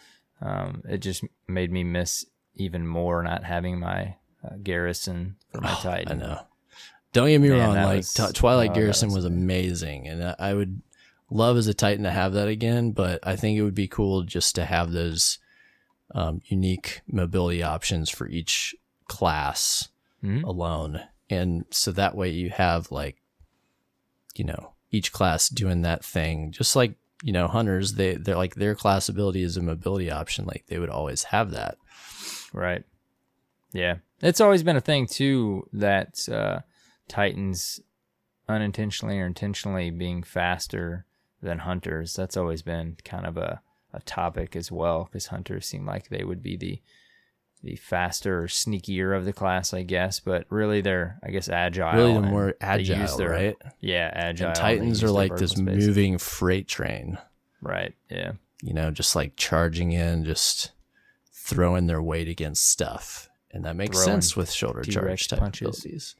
It just made me miss even more not having my garrison for my Titan. I know. Don't get me wrong. Like, Twilight Garrison was amazing, and I would love as a Titan to have that again. But I think it would be cool just to have those unique mobility options for each class alone, and so that way you have, like, you know, each class doing that thing, just like, you know, hunters. They're like, their class ability is a mobility option. Like, they would always have that. Right. Yeah, it's always been a thing too, that Titans unintentionally or intentionally being faster than hunters. That's always been kind of a topic as well, because hunters seem like they would be the faster or sneakier of the class, I guess. But really, they're, I guess, agile. Really, the more agile, right? Yeah, agile. And Titans are like this moving freight train. Right. Yeah. You know, just like charging in, just throwing their weight against stuff, and that makes sense with shoulder charge type abilities.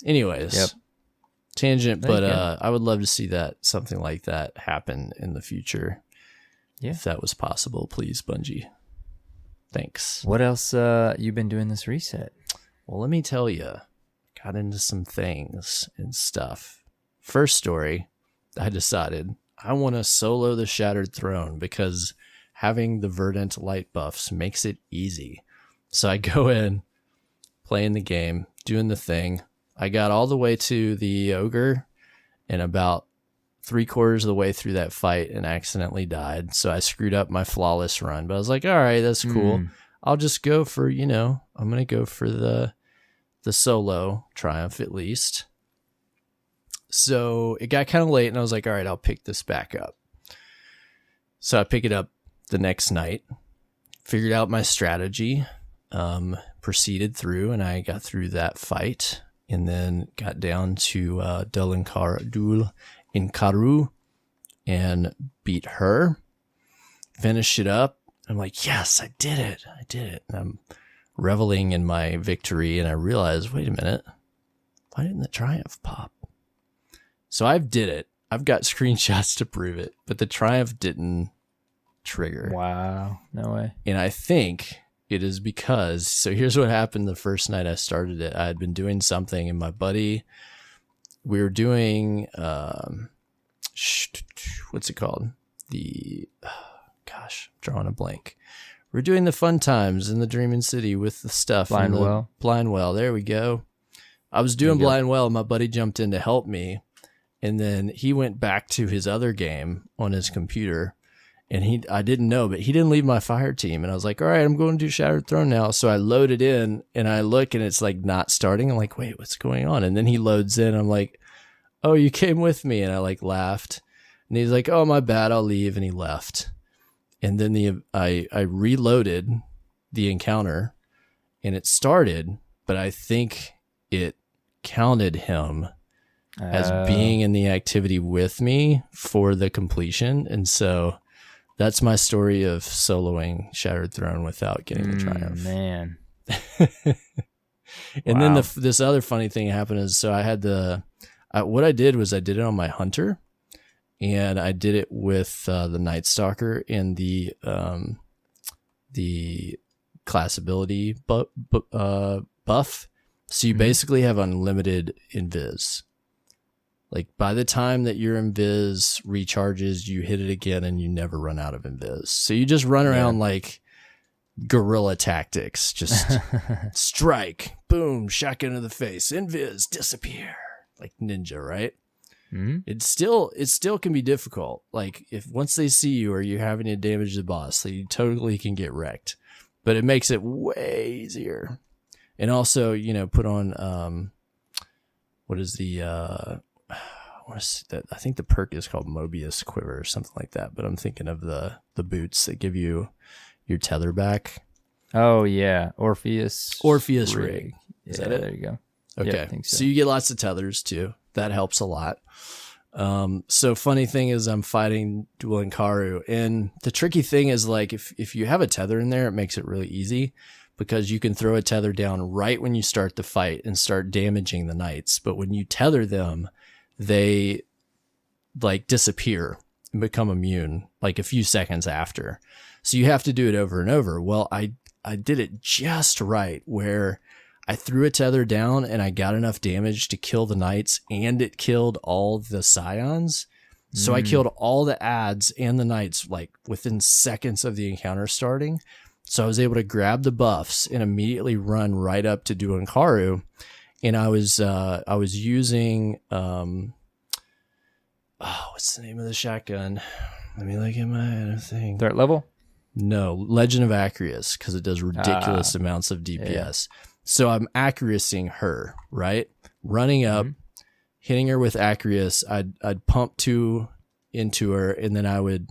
Anyways, tangent, but I would love to see something like that happen in the future. Yeah, if that was possible, please, Bungie. Thanks. What else you been doing this reset? Well, let me tell you, got into some things and stuff. First story, I decided I want to solo the Shattered Throne, because having the Verdant light buffs makes it easy. So I go in, playing the game, doing the thing. I got all the way to the ogre, and about 3/4 of the way through that fight and accidentally died. So I screwed up my flawless run, but I was like, all right, that's cool. I'll just go for, I'm going to go for the solo triumph at least. So it got kind of late, and I was like, all right, I'll pick this back up. So I pick it up the next night, figured out my strategy, proceeded through, and I got through that fight, and then got down to Dul Inkaru and beat her, finished it up. I'm like, yes, I did it. And I'm reveling in my victory, and I realized, wait a minute, why didn't the triumph pop? So I did it. I've got screenshots to prove it, but the triumph didn't trigger. Wow, no way. And I think it is because, so here's what happened the first night I started it. I had been doing something, and my buddy, we were doing, what's it called? Drawing a blank. We're doing the fun times in the Dreaming City with the stuff. Blind Well. There we go. I was doing Blind Well, and my buddy jumped in to help me. And then he went back to his other game on his computer. And I didn't know, but he didn't leave my fire team. And I was like, all right, I'm going to do Shattered Throne now. So I loaded in, and I look, and it's like not starting. I'm like, wait, what's going on? And then he loads in. I'm like, oh, you came with me. And I like laughed. And he's like, oh, my bad, I'll leave. And he left. And then I reloaded the encounter, and it started, but I think it counted him as being in the activity with me for the completion. And so that's my story of soloing Shattered Throne without getting the triumph. Man. And then this other funny thing happened is, so I had what I did was I did it on my Hunter, and I did it with the Night Stalker in the class ability buff. So you basically have unlimited invis. Like by the time that your invis recharges, you hit it again and you never run out of invis. So you just run around like guerrilla tactics, just strike, boom, shotgun to the face, invis, disappear, like ninja, right? Mm-hmm. It still can be difficult. Like if once they see you or you're having to damage the boss, so you totally can get wrecked. But it makes it way easier. And also, put on what is that? I think the perk is called Mobius Quiver or something like that. But I'm thinking of the boots that give you your tether back. Oh yeah, Orpheus rig. Is that it? There you go. Okay, yeah, I think so you get lots of tethers too. That helps a lot. So funny thing is I'm fighting Dueling Karu, and the tricky thing is like if you have a tether in there, it makes it really easy because you can throw a tether down right when you start the fight and start damaging the knights. But when you tether them, they like disappear and become immune like a few seconds after. So you have to do it over and over. Well, I did it just right where I threw a tether down and I got enough damage to kill the knights, and it killed all the scions. So I killed all the adds and the knights like within seconds of the encounter starting. So I was able to grab the buffs and immediately run right up to Dueling Karu. And I was using what's the name of the shotgun? Let me look at my thing. Threat level? No, Legend of Acreus, because it does ridiculous amounts of DPS. Yeah. So I'm accuracying her, right? Running up, hitting her with Acreus. I'd pump 2 into her, and then I would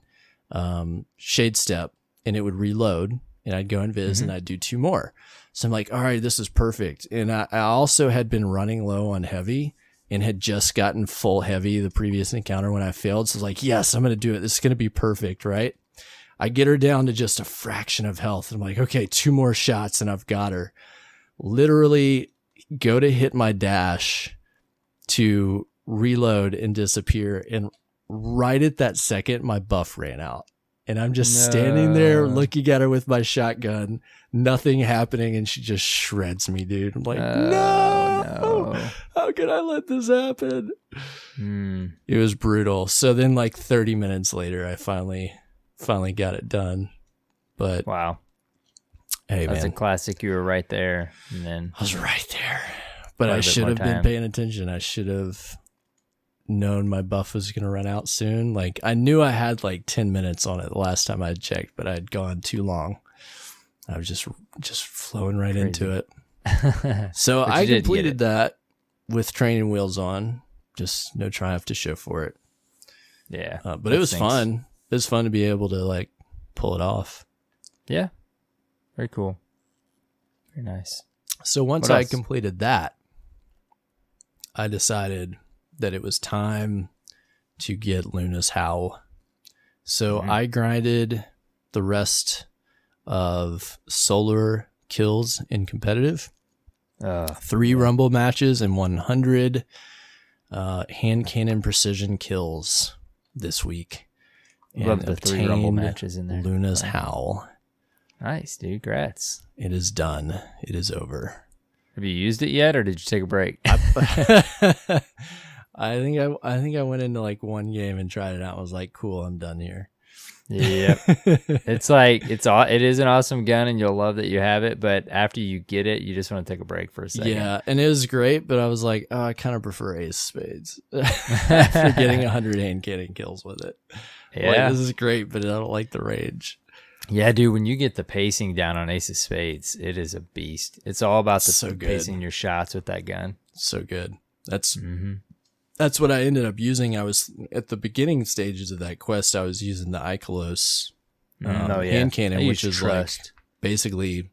shade step, and it would reload, and I'd go invis, and I'd do 2 more. So I'm like, all right, this is perfect. And I also had been running low on heavy and had just gotten full heavy the previous encounter when I failed. So I was like, yes, I'm going to do it. This is going to be perfect, right? I get her down to just a fraction of health. And I'm like, okay, 2 more shots and I've got her. Literally go to hit my dash to reload and disappear. And right at that second, my buff ran out. And I'm just standing there looking at her with my shotgun, nothing happening. And she just shreds me, dude. I'm like, no, how could I let this happen? It was brutal. So then like 30 minutes later, I finally got it done. But wow. Hey, that's man. a classic. You were right there. And then I was right there. But I should have been paying attention. I should have known my buff was going to run out soon. Like I knew I had like 10 minutes on it the last time I checked, but I had gone too long. I was just flowing right into it. So I completed that with training wheels on. Just no triumph to show for it. Yeah. But it was fun. It was fun to be able to like pull it off. Yeah. Very cool. Very nice. So once I completed that, I decided that it was time to get Luna's Howl. So I grinded the rest of solar kills in competitive. 3 rumble matches and 100 hand cannon precision kills this week. Love the 3 rumble matches in there. Luna's Howl. Nice, dude. Congrats. It is done. It is over. Have you used it yet, or did you take a break? I think I went into like 1 game and tried it out. I was like, cool, I'm done here. Yeah. It is an awesome gun, and you'll love that you have it, but after you get it, you just want to take a break for a second. Yeah, and it was great, but I was like, oh, I kind of prefer Ace Spades after getting 100 hand cannon kills with it. Yeah. Like, this is great, but I don't like the range. Yeah, dude, when you get the pacing down on Ace of Spades, it is a beast. It's all about pacing your shots with that gun. So good. That's what I ended up using. I was at the beginning stages of that quest. I was using the Ikelos hand cannon, which is like basically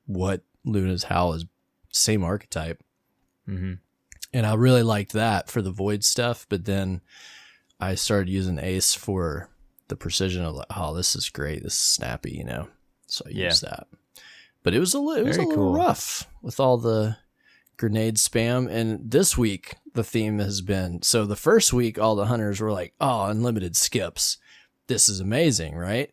what Luna's Howl is same archetype. Mm-hmm. And I really liked that for the void stuff, but then I started using Ace for the precision of like, oh, this is great. This is snappy, you know? So I used that. But it was a little cool. rough with all the grenade spam. And this week, the theme has been, so the first week, all the hunters were like, oh, unlimited skips. This is amazing, right?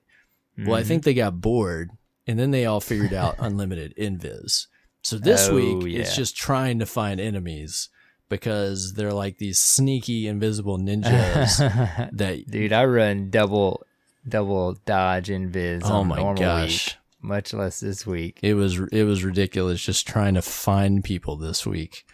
Mm-hmm. Well, I think they got bored, and then they all figured out unlimited invis. So this week, it's just trying to find enemies because they're like these sneaky invisible ninjas that... Dude, I run double dodge invis on normal gosh. Week, much less this week. It was ridiculous just trying to find people this week.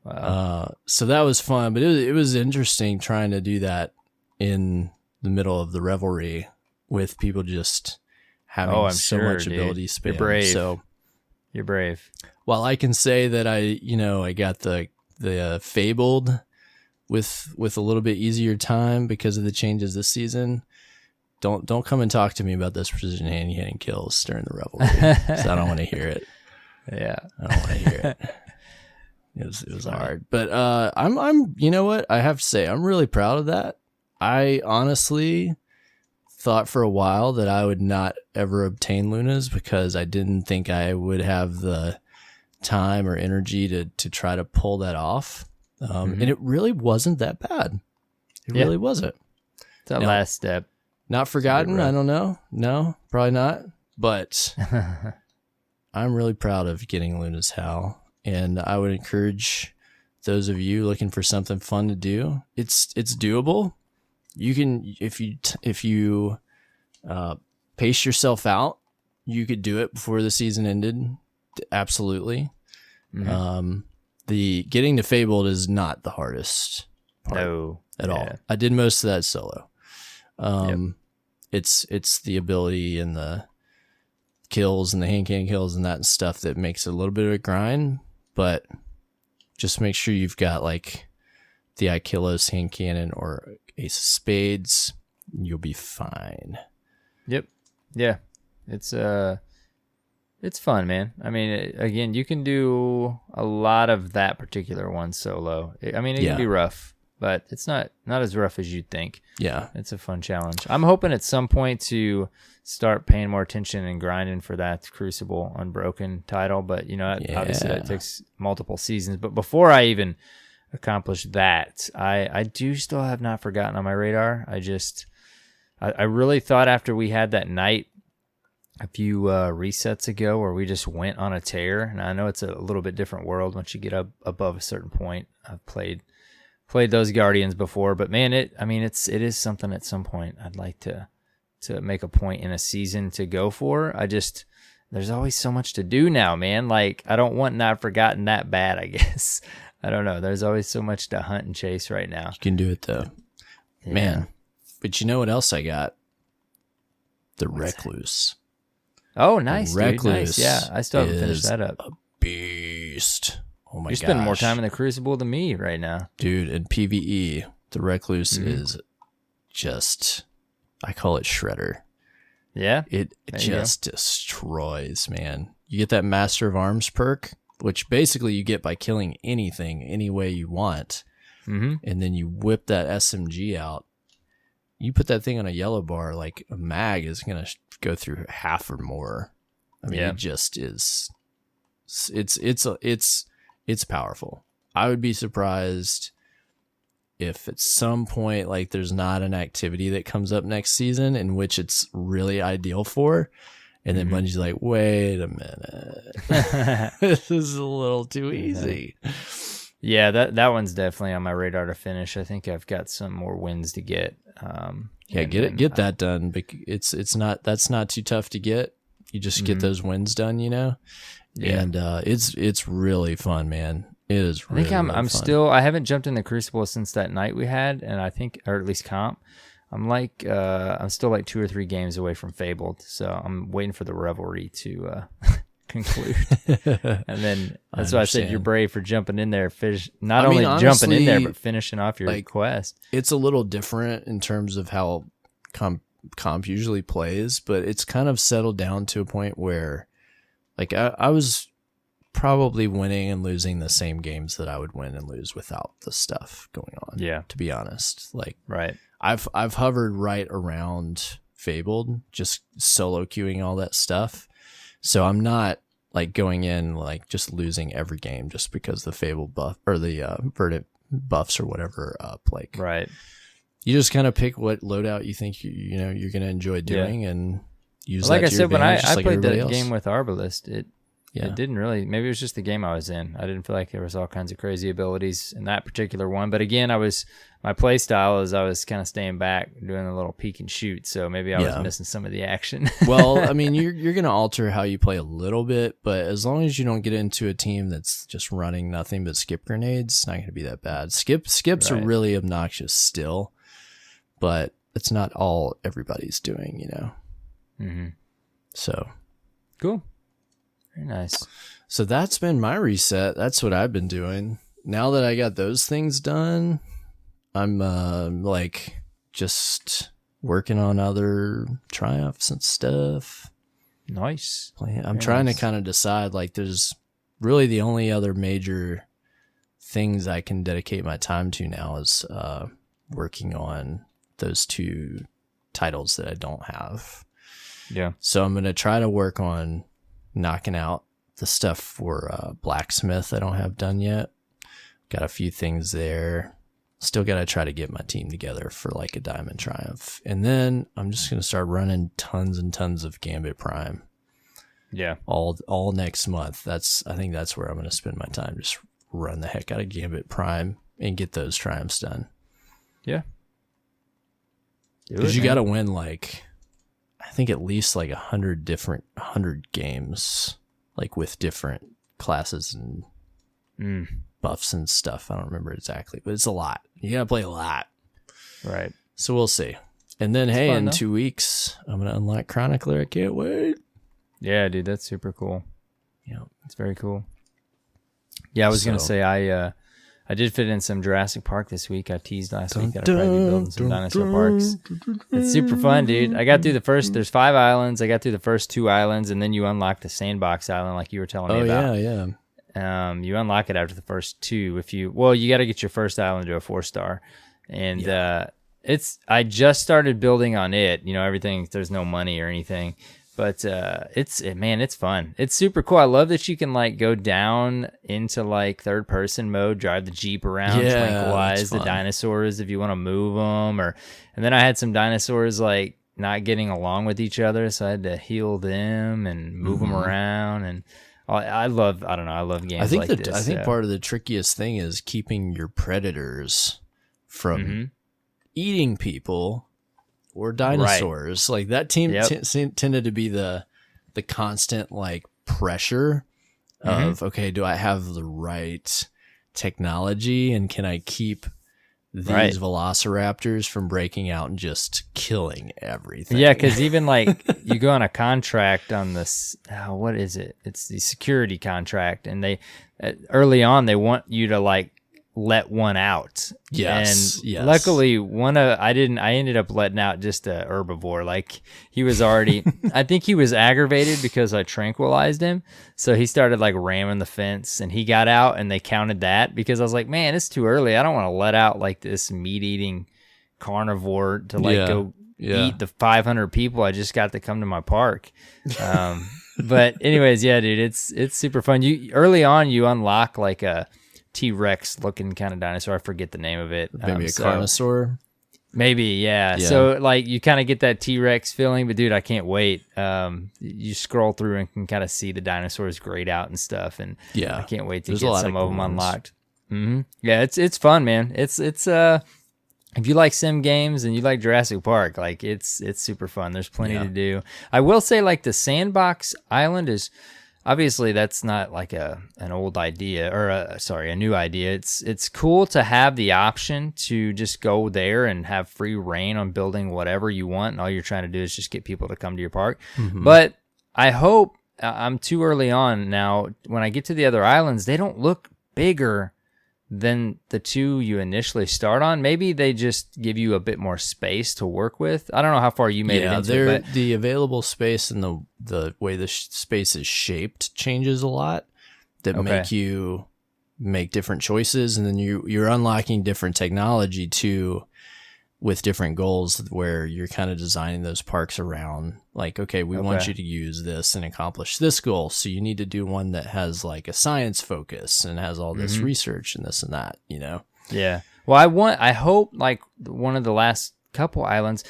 Wow. So that was fun, but it was interesting trying to do that in the middle of the revelry with people just having so much ability spam. You're brave. So you're brave. While I can say that I got the fabled with a little bit easier time because of the changes this season, don't come and talk to me about those precision hand kills during the revelry. I don't want to hear it. Yeah, I don't want to hear it. It was hard, but I'm you know what I have to say, I'm really proud of that. I honestly thought for a while that I would not ever obtain Lunas because I didn't think I would have the time or energy to try to pull that off. And it really wasn't that bad. It really wasn't. It's that last step. Not forgotten. I don't know. No, probably not. But I'm really proud of getting Luna's Howl. And I would encourage those of you looking for something fun to do. It's doable. You can, if you pace yourself out, you could do it before the season ended. Absolutely. Mm-hmm. The getting to Fabled is not the hardest part at all. I did most of that solo. It's the ability and the kills and the hand cannon kills and that stuff that makes it a little bit of a grind, but just make sure you've got like the Ikilos hand cannon or Ace of Spades. You'll be fine. Yep. Yeah. It's fun, man. I mean, again, you can do a lot of that particular one solo. I mean, it can be rough, but it's not as rough as you'd think. Yeah. It's a fun challenge. I'm hoping at some point to start paying more attention and grinding for that Crucible Unbroken title, but obviously that takes multiple seasons. But before I even accomplish that, I do still have not forgotten on my radar. I really thought after we had that night a few resets ago where we just went on a tear, and I know it's a little bit different world once you get up above a certain point. I've played those Guardians before, but man, it is something at some point I'd like to make a point in a season to go for. There's always so much to do now, man. Like, I don't want Not Forgotten that bad, I guess. I don't know. There's always so much to hunt and chase right now. You can do it though. Yeah. Man. But you know what else I got? The Recluse. Oh, nice, Recluse. Nice. Yeah, I still haven't finished that up. A beast. Oh my gosh. You're spending more time in the Crucible than me right now. Dude, in PvE, the Recluse is just, I call it Shredder. Yeah? It just destroys, man. You get that Master of Arms perk, which basically you get by killing anything, any way you want. Mm-hmm. And then you whip that SMG out. You put that thing on a yellow bar, like a mag is going to go through half or more. I mean, it just is. It's powerful. I would be surprised if at some point, like, there's not an activity that comes up next season in which it's really ideal for. And then Bungie's like, wait a minute. This is a little too easy. Yeah, that one's definitely on my radar to finish. I think I've got some more wins to get. Get that done. That's not too tough to get. You just get those wins done, Yeah. And it's really fun, man. It is really, I'm fun. I haven't jumped in the Crucible since that night we had, and I think, or at least comp. I'm still like 2 or 3 games away from Fabled, so I'm waiting for the Revelry to conclude. And then that's why I said you're brave for jumping in there, honestly, jumping in there, but finishing off your quest. It's a little different in terms of how comp usually plays, but it's kind of settled down to a point where, like, I was probably winning and losing the same games that I would win and lose without the stuff going on. Yeah. To be honest, like Right. I've hovered right around Fabled, just solo queuing all that stuff. So I'm not like going in like just losing every game just because the Fable buff or the Verdant buffs or whatever are up. Like, Right. You just kind of pick what loadout you think you know you're going to enjoy doing and use like that I to said, your when I advantage, like played that else. game with Arbalist, it didn't really, maybe it was just the game I was in. I didn't feel like there was all kinds of crazy abilities in that particular one. But again, my play style is I was kind of staying back, doing a little peek and shoot. So maybe I was missing some of the action. Well, I mean, you're going to alter how you play a little bit, but as long as you don't get into a team that's just running nothing but skip grenades, it's not going to be that bad. Skips are really obnoxious still, but it's not all everybody's doing, you know? Mm-hmm. So. Cool. Very nice. So that's been my reset. That's what I've been doing. Now that I got those things done, I'm like just working on other triumphs and stuff. Nice. I'm trying to kind of decide, like, there's really the only other major things I can dedicate my time to now is working on those 2 titles that I don't have. Yeah. So I'm going to try to work on knocking out the stuff for Blacksmith I don't have done yet. Got a few things there. Still got to try to get my team together for like a Diamond Triumph. And then I'm just going to start running tons and tons of Gambit Prime. Yeah. All next month. I think that's where I'm going to spend my time. Just run the heck out of Gambit Prime and get those triumphs done. Yeah. Because you got to win like, I think at least like 100 games, like with different classes and buffs and stuff. I don't remember exactly, but it's a lot. You got to play a lot. Right. So we'll see. And then, hey, in 2 weeks, I'm going to unlock Chronicler. I can't wait. Yeah, dude, that's super cool. Yeah. It's very cool. Yeah, I was going to say, I did fit in some Jurassic Park this week. I teased last week that I'd probably be building some dinosaur parks. It's super fun, dude. I got through there's 5 islands. I got through the first 2 islands, and then you unlock the sandbox island like you were telling me about. Oh, yeah. You unlock it after the first 2. You got to get your first island to a 4-star. And I just started building on it. You know, everything, there's no money or anything. But it's fun. It's super cool. I love that you can like go down into like 3rd-person mode, drive the Jeep around, tranquilize the dinosaurs if you want to move them. And then I had some dinosaurs like not getting along with each other, so I had to heal them and move them around. And I love games like this. I think part of the trickiest thing is keeping your predators from eating people. Or dinosaurs. Like that team tended to be the constant like pressure of, okay, do I have the right technology and can I keep these velociraptors from breaking out and just killing everything? Yeah, because even like you go on a contract on this, what is it? It's the security contract, and they early on they want you to like let one out. Yes. Luckily I ended up letting out just a herbivore. Like he was already I think he was aggravated because I tranquilized him. So he started like ramming the fence and he got out and they counted that because I was like, man, it's too early. I don't want to let out like this meat eating carnivore to like go eat the 500 people I just got to come to my park. But anyways, yeah, dude, it's super fun. Early on you unlock like a T-Rex looking kind of dinosaur. I forget the name of it. Maybe a carnosaur. Maybe, yeah. So like you kind of get that T-Rex feeling, but dude, I can't wait. You scroll through and can kind of see the dinosaurs grayed out and stuff, and I can't wait to get some of them unlocked. Yeah, it's fun, man. It's if you like sim games and you like Jurassic Park, like it's super fun. There's plenty to do. I will say, like the sandbox island is. Obviously, that's not like an old idea or a new idea. It's cool to have the option to just go there and have free reign on building whatever you want, and all you're trying to do is just get people to come to your park. But I hope I'm too early on now. When I get to the other islands, they don't look bigger than the 2 you initially start on. Maybe they just give you a bit more space to work with. I don't know how far you made it into it, but the available space and the way the space is shaped changes a lot. that make you make different choices, and then you're unlocking different technology too, with different goals, where you're kind of designing those parks around like, okay, we want you to use this and accomplish this goal, so you need to do one that has like a science focus and has all this research and this and that, you know? Yeah. Well, I hope like one of the last couple islands,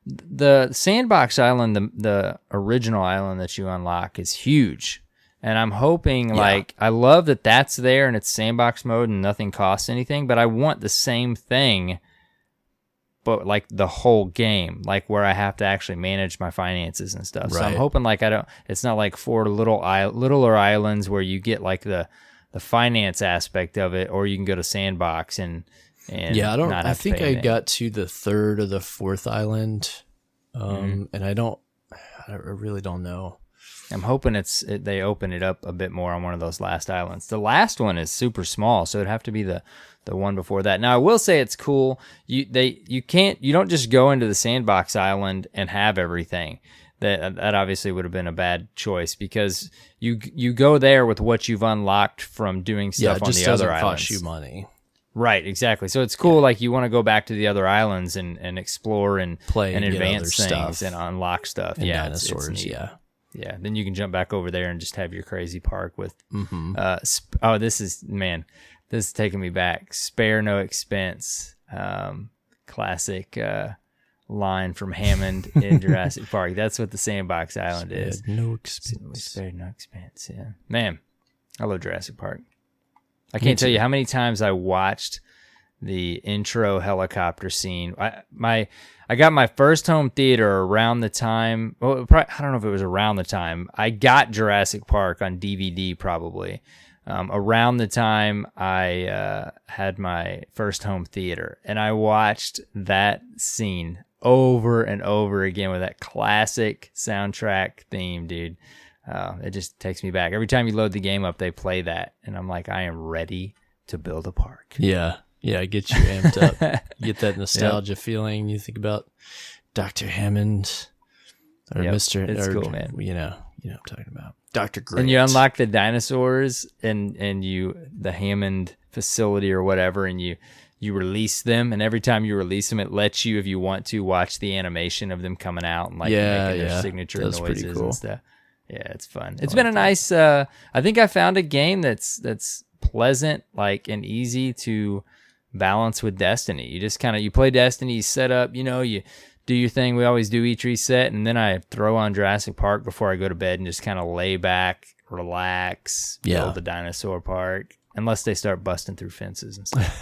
the sandbox island, the original island that you unlock is huge. And I'm hoping, like, I love that that's there and it's sandbox mode and nothing costs anything, but I want the same thing, but like the whole game, like where I have to actually manage my finances and stuff. Right. So I'm hoping like it's not like 4 littler islands where you get like the finance aspect of it, or you can go to sandbox and yeah, I think I got to the 3rd or the 4th island, and I really don't know. I'm hoping they open it up a bit more on one of those last islands. The last one is super small, so it'd have to be the one before that. Now I will say it's cool. You don't just go into the sandbox island and have everything. That obviously would have been a bad choice, because you go there with what you've unlocked from doing stuff on the other islands. Cost you money. Right, exactly. So it's cool. Like you want to go back to the other islands and explore and play and advance things stuff and unlock stuff. And dinosaurs. It's neat. Yeah. Then you can jump back over there and just have your crazy park with. This is taking me back. Spare no expense. Classic line from Hammond in Jurassic Park. That's what the sandbox island is. No expense. Spared no expense. Yeah, man, I love Jurassic Park. I can't tell you how many times I watched the intro helicopter scene. I got my first home theater around the time. Well, I don't know if it was around the time I got Jurassic Park on DVD. Probably around the time I had my first home theater, and I watched that scene over and over again with that classic soundtrack theme, dude. It just takes me back. Every time you load the game up, they play that, and I'm like, I am ready to build a park. Yeah, get you amped up. You get that nostalgia feeling. You think about Dr. Hammond or Mr. It's cool, man. You know what I'm talking about. Dr. Grant. And you unlock the dinosaurs and the Hammond facility or whatever, and you release them, and every time you release them, it lets you, if you want to, watch the animation of them coming out and making their signature noises and stuff. Yeah, it's fun. It's been a nice. I think I found a game that's pleasant, like, and easy to balance with Destiny. You just you play Destiny, you set up, you do your thing. We always do each reset, and then I throw on Jurassic Park before I go to bed and just kind of lay back, relax, build the dinosaur park. Unless they start busting through fences and stuff.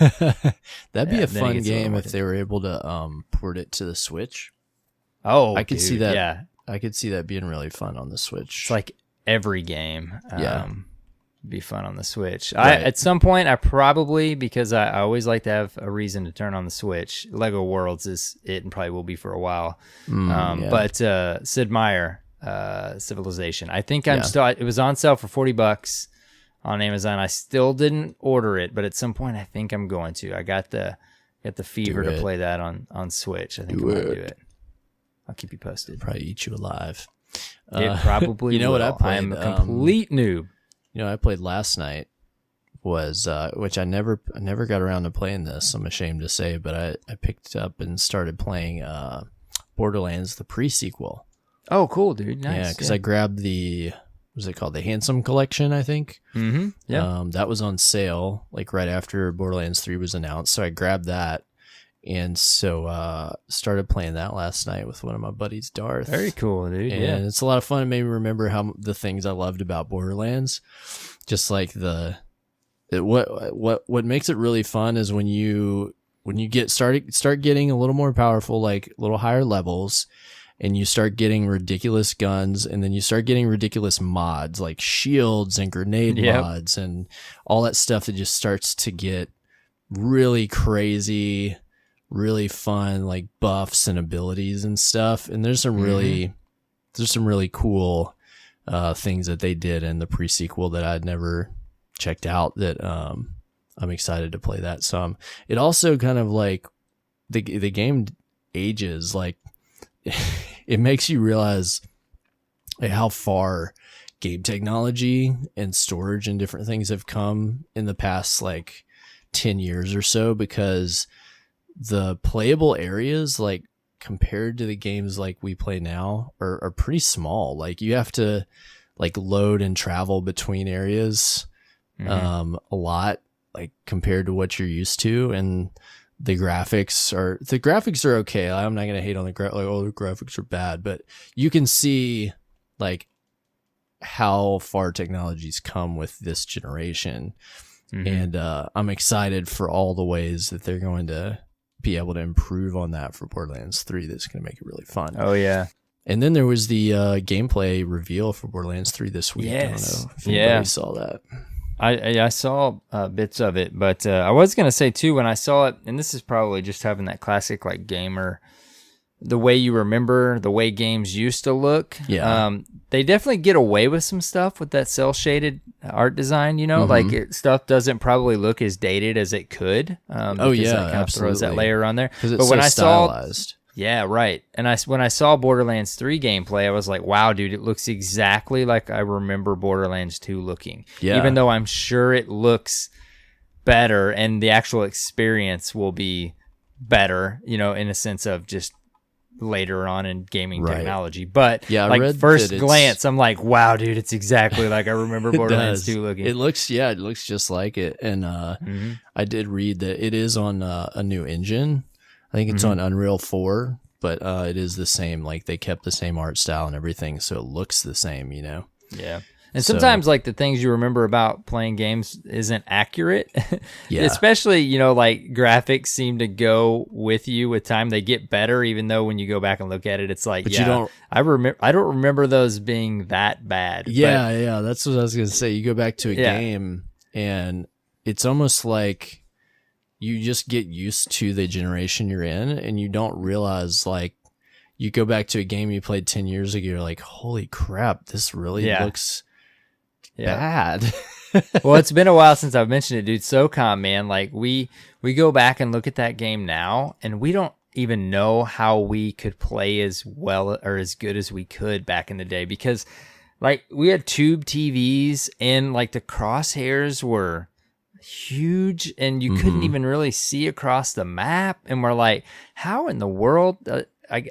That'd be a fun game if they were able to port it to the Switch. Oh, I could see that. Yeah. I could see that being really fun on the Switch. It's like every game. Be fun on the Switch. Right. At some point, I probably, because I always like to have a reason to turn on the Switch. Lego Worlds is it, and probably will be for a while. But Sid Meier, Civilization. I think I'm still. It was on sale for $40 on Amazon. I still didn't order it, but at some point, I think I'm going to. I got the fever to play that on Switch. I think I might do it. I'll keep you posted. Probably eat you alive. It probably will. What I played? I am a complete noob. I played last night was, which I never got around to playing this, I'm ashamed to say, but I picked up and started playing Borderlands, the pre-sequel. Oh, cool, dude. Nice. Yeah, because I grabbed what's it called? The Handsome Collection, I think. Mm-hmm. Yeah. That was on sale, like right after Borderlands 3 was announced, so I grabbed that. And so started playing that last night with one of my buddies, Darth. Very cool, dude. And it's a lot of fun. It made me remember the things I loved about Borderlands. Just like what makes it really fun is when you start getting a little more powerful, like a little higher levels, and you start getting ridiculous guns, and then you start getting ridiculous mods like shields and grenade mods and all that stuff that just starts to get really crazy, really fun, like buffs and abilities and stuff. And there's some really cool things that they did in the pre-sequel that I'd never checked out, that I'm excited to play that some. It also kind of like the game ages, like it makes you realize how far game technology and storage and different things have come in the past like 10 years or so, because the playable areas, like compared to the games like we play now, are pretty small. Like you have to like load and travel between areas a lot, like compared to what you're used to. And the graphics are okay. I'm not going to hate on the graphics are bad, but you can see like how far technology's come with this generation. And I'm excited for all the ways that they're going to be able to improve on that for Borderlands 3. That's going to make it really fun. Oh, yeah. And then there was the gameplay reveal for Borderlands 3 this week. Yes. I don't know if anybody saw that. I saw bits of it, but I was going to say, too, when I saw it, and this is probably just having that classic like gamer, the way you remember the way games used to look. Yeah. They definitely get away with some stuff with that cell-shaded art design, you know? Like, stuff doesn't probably look as dated as it could. Oh, yeah, that kind of throws that layer on there. Because it's so stylized. Yeah, right. And when I saw Borderlands 3 gameplay, I was like, wow, dude, it looks exactly like I remember Borderlands 2 looking. Yeah. Even though I'm sure it looks better and the actual experience will be better, you know, in a sense of just later on in gaming technology. But yeah, like first glance, I'm like, wow, dude, it's exactly like I remember Borderlands 2 looking. It looks just like it. And I did read that it is on a new engine. I think it's on Unreal 4, but it is the same. Like they kept the same art style and everything, so it looks the same, you know? Yeah. And sometimes like the things you remember about playing games isn't accurate. Yeah. Especially, you know, like graphics seem to go with you with time. They get better, even though when you go back and look at it, it's like, but I don't remember those being that bad. Yeah, that's what I was gonna say. You go back to a game and it's almost like you just get used to the generation you're in, and you don't realize, like, you go back to a game you played 10 years ago, you're like, holy crap, this really looks bad. Well, it's been a while since I've mentioned it, dude. SOCOM, man, like we go back and look at that game now, and we don't even know how we could play as well or as good as we could back in the day, because like we had tube TVs and like the crosshairs were huge and you couldn't even really see across the map, and we're like, how in the world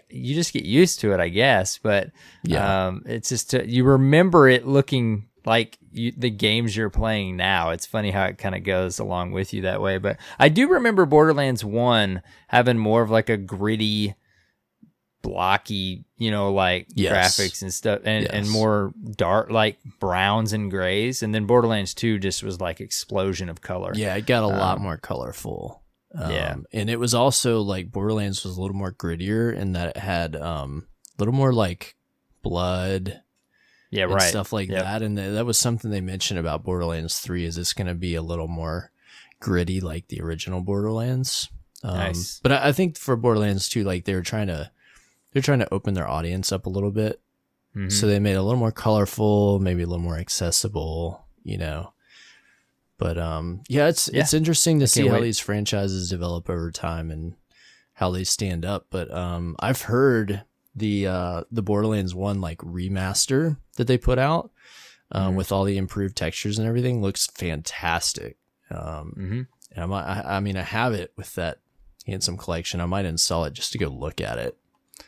you just get used to it, I guess, but it's just you remember it looking like the games you're playing now. It's funny how it kind of goes along with you that way. But I do remember Borderlands 1 having more of like a gritty, blocky, you know, like graphics and stuff, and more dark, like browns and grays. And then Borderlands 2 just was like explosion of color. Yeah, it got a lot more colorful. And it was also like Borderlands was a little more grittier in that it had a little more like blood. Yeah, and stuff like that. And that was something they mentioned about Borderlands 3, is it's going to be a little more gritty like the original Borderlands. Nice. But I think for Borderlands 2, like they're trying to open their audience up a little bit. So they made it a little more colorful, maybe a little more accessible, you know. But it's interesting to see how these franchises develop over time and how they stand up. But I've heard the Borderlands 1 like remaster that they put out with all the improved textures and everything looks fantastic. And I mean, I have it with that handsome collection. I might install it just to go look at it.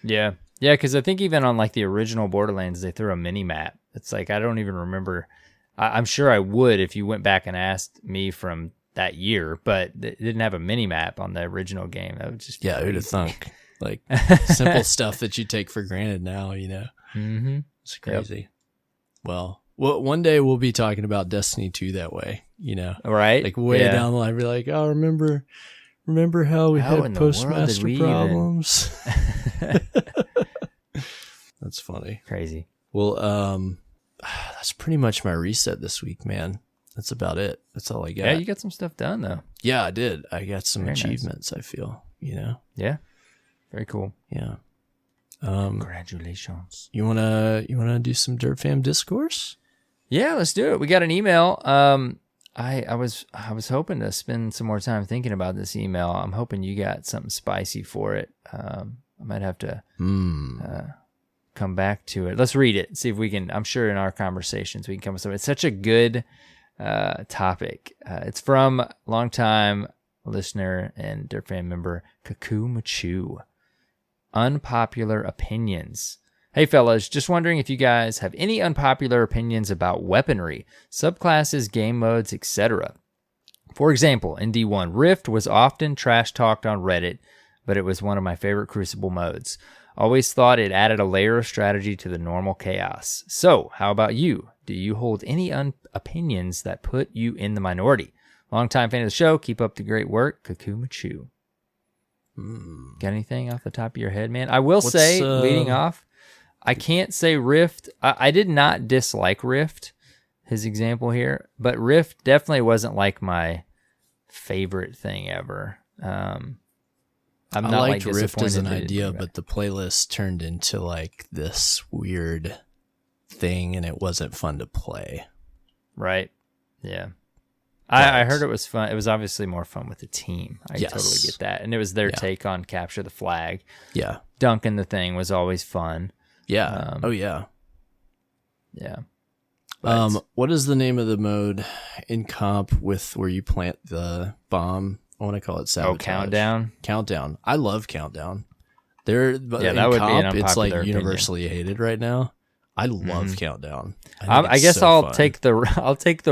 Yeah, because I think even on like the original Borderlands, they threw a mini map. It's like, I don't even remember. I'm sure I would if you went back and asked me from that year, but it didn't have a mini map on the original game. That would just be crazy. Who'd have thunk? Like simple stuff that you take for granted now, you know. It's crazy. Well, one day we'll be talking about Destiny 2 that way, you know, right? Like way down the line, we're like, oh, remember how we had postmaster problems? That's funny. Crazy. Well, that's pretty much my reset this week, man. That's about it. That's all I got. Yeah, you got some stuff done though. Yeah, I did. I got some achievements. Nice. I feel, you know. Yeah. Very cool. Yeah. Congratulations. You wanna do some Dirt Fam discourse? Yeah, let's do it. We got an email. I was hoping to spend some more time thinking about this email. I'm hoping you got something spicy for it. I might have to come back to it. Let's read it. See if we can. I'm sure in our conversations we can come with something. It's such a good topic. It's from longtime listener and dear fan member Kaku Machu. Unpopular opinions. Hey fellas, just wondering if you guys have any unpopular opinions about weaponry, subclasses, game modes, etc. For example, in D1, Rift was often trash-talked on Reddit, but it was one of my favorite Crucible modes. Always thought it added a layer of strategy to the normal chaos. So, how about you? Do you hold any opinions that put you in the minority? Longtime fan of the show, keep up the great work, Kaku Machu. Got anything off the top of your head, man? I will say, leading off, I can't say Rift. I did not dislike Rift, his example here, but Rift definitely wasn't like my favorite thing ever. I'm not liked like Rift as an disappointed idea, but the playlist turned into like this weird thing, and it wasn't fun to play. Right? Yeah. I heard it was fun. It was obviously more fun with the team. I totally get that. And it was their take on capture the flag. Yeah. Dunking the thing was always fun. Yeah. Yeah. Yeah. What is the name of the mode in comp with where you plant the bomb? I want to call it sabotage. Oh, countdown. Countdown. I love countdown. That would be an it's like universally hated right now. I love countdown. I guess I'll take the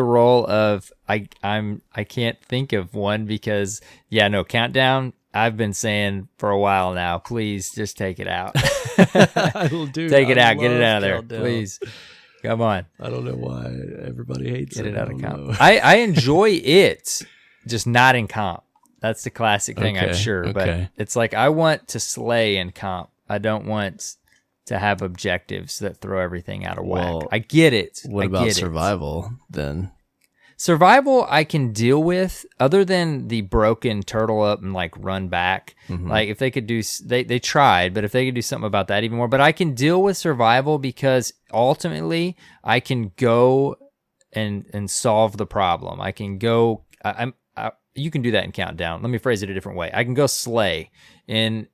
role of I can't think of one because countdown. I've been saying for a while now, please just take it out. Take it out. Get it out of there, countdown. Please. Come on. I don't know why everybody hates it. Get it out of comp. I enjoy it, just not in comp. That's the classic thing, I'm sure. But it's like I want to slay in comp. I don't want to have objectives that throw everything out of whack. I get it. What about survival then? Survival I can deal with, other than the broken turtle up and like run back. Like if they could do, they tried, but if they could do something about that even more. But I can deal with survival because ultimately I can go and solve the problem. I can go. You can do that in countdown. Let me phrase it a different way. I can go slay in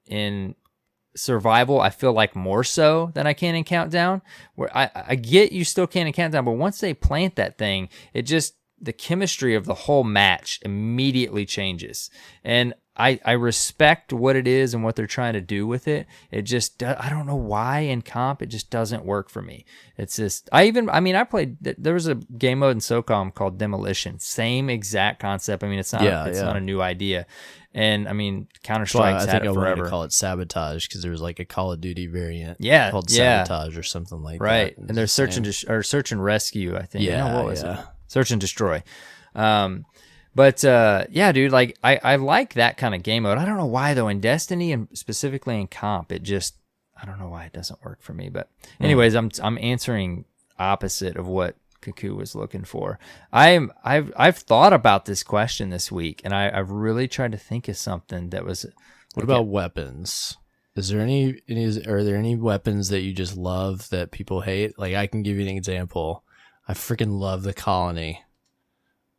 survival. I feel like more so than I can in countdown. Where I get you still can in countdown, but once they plant that thing, it just the chemistry of the whole match immediately changes. And I respect what it is and what they're trying to do with it. It just, I don't know why in comp, it just doesn't work for me. It's just, I played, there was a game mode in SOCOM called Demolition. Same exact concept. I mean, it's not a new idea. And I mean, Counter-Strike's had it forever. I wanted to call it Sabotage because there was like a Call of Duty variant called Sabotage or something like that. Right. And there's Search and Rescue, I think. Yeah. What was it? Search and Destroy. But dude, like I like that kind of game mode. I don't know why though. In Destiny and specifically in comp, it just I don't know why it doesn't work for me. But anyways, I'm answering opposite of what Kaku was looking for. I've thought about this question this week, and I've really tried to think of something that was. What about weapons? Is there are there any weapons that you just love that people hate? Like I can give you an example. I freaking love the Colony.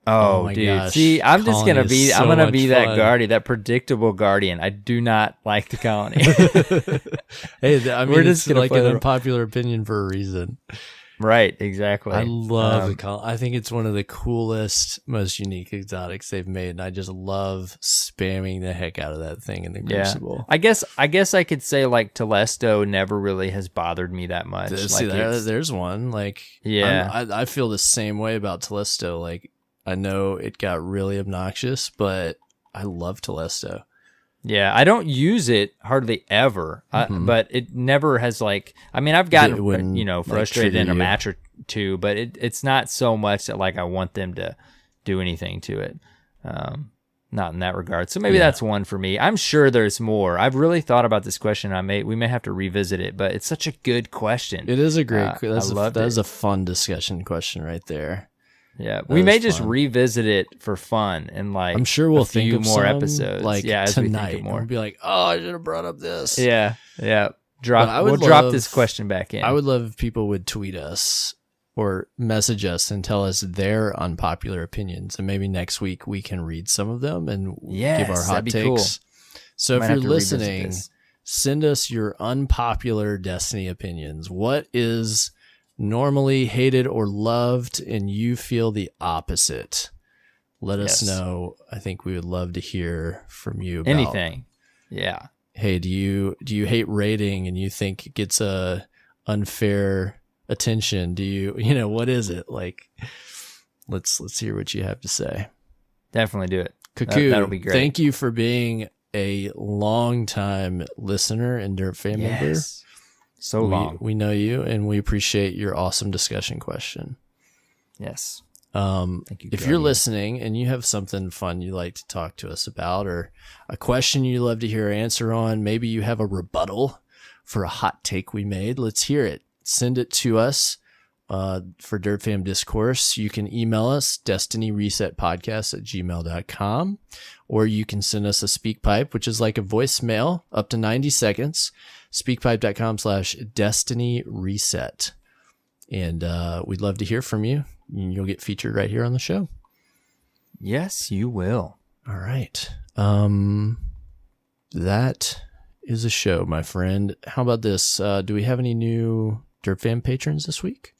Oh my dude. Gosh. See, I'm just going to be, I'm going to be that guardian, that predictable guardian. I do not like the Colony. Hey, I mean, it's like an unpopular opinion for a reason. Right, exactly. I love the Colony. I think it's one of the coolest, most unique exotics they've made, and I just love spamming the heck out of that thing in the Crucible. I guess I could say like Telesto never really has bothered me that much. See, there's one. Like, I feel the same way about Telesto. Like, I know it got really obnoxious, but I love Telesto. Yeah, I don't use it hardly ever, but it never has like. I mean, I've gotten frustrated in a match or two, but it's not so much that like I want them to do anything to it. Not in that regard. So maybe that's one for me. I'm sure there's more. I've really thought about this question. We may have to revisit it, but it's such a good question. It is a great. That is a fun discussion question right there. Yeah, we may just revisit it for fun and like I'm sure we'll think of more some, episodes. Like as tonight, we think of more. We'll be like, oh, I should have brought up this. Yeah. We'll drop this question back in. I would love if people would tweet us or message us and tell us their unpopular opinions, and maybe next week we can read some of them and give our hot takes. Cool. So if you're listening, Send us your unpopular Destiny opinions. What is normally hated or loved, and you feel the opposite? Let us know. I think we would love to hear from you about anything. Yeah. Hey, do you hate rating and you think it gets a unfair attention? Do you what is it? Like, let's hear what you have to say. Definitely do it. Cuckoo, that'll be great. Thank you for being a long-time listener and Derp fan member. So long. We know you, and we appreciate your awesome discussion question. Yes. Thank you, if you're listening and you have something fun you'd like to talk to us about, or a question you'd love to hear an answer on, maybe you have a rebuttal for a hot take we made, let's hear it. Send it to us for Dirt Fam Discourse. You can email us, destinyresetpodcast@gmail.com, or you can send us a SpeakPipe, which is like a voicemail up to 90 seconds, speakpipe.com/destinyreset. And we'd love to hear from you. You'll get featured right here on the show. Yes, you will. All right. That is a show, my friend. How about this? Do we have any new Dirt Fam patrons this week?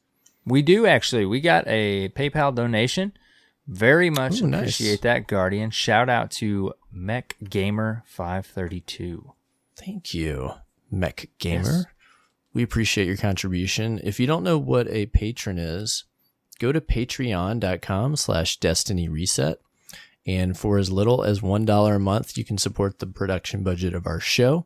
We do, actually. We got a PayPal donation. Very much appreciate that, Guardian. Shout out to MechGamer532. Thank you, MechGamer. Yes. We appreciate your contribution. If you don't know what a patron is, go to patreon.com/destinyreset. And for as little as $1 a month, you can support the production budget of our show.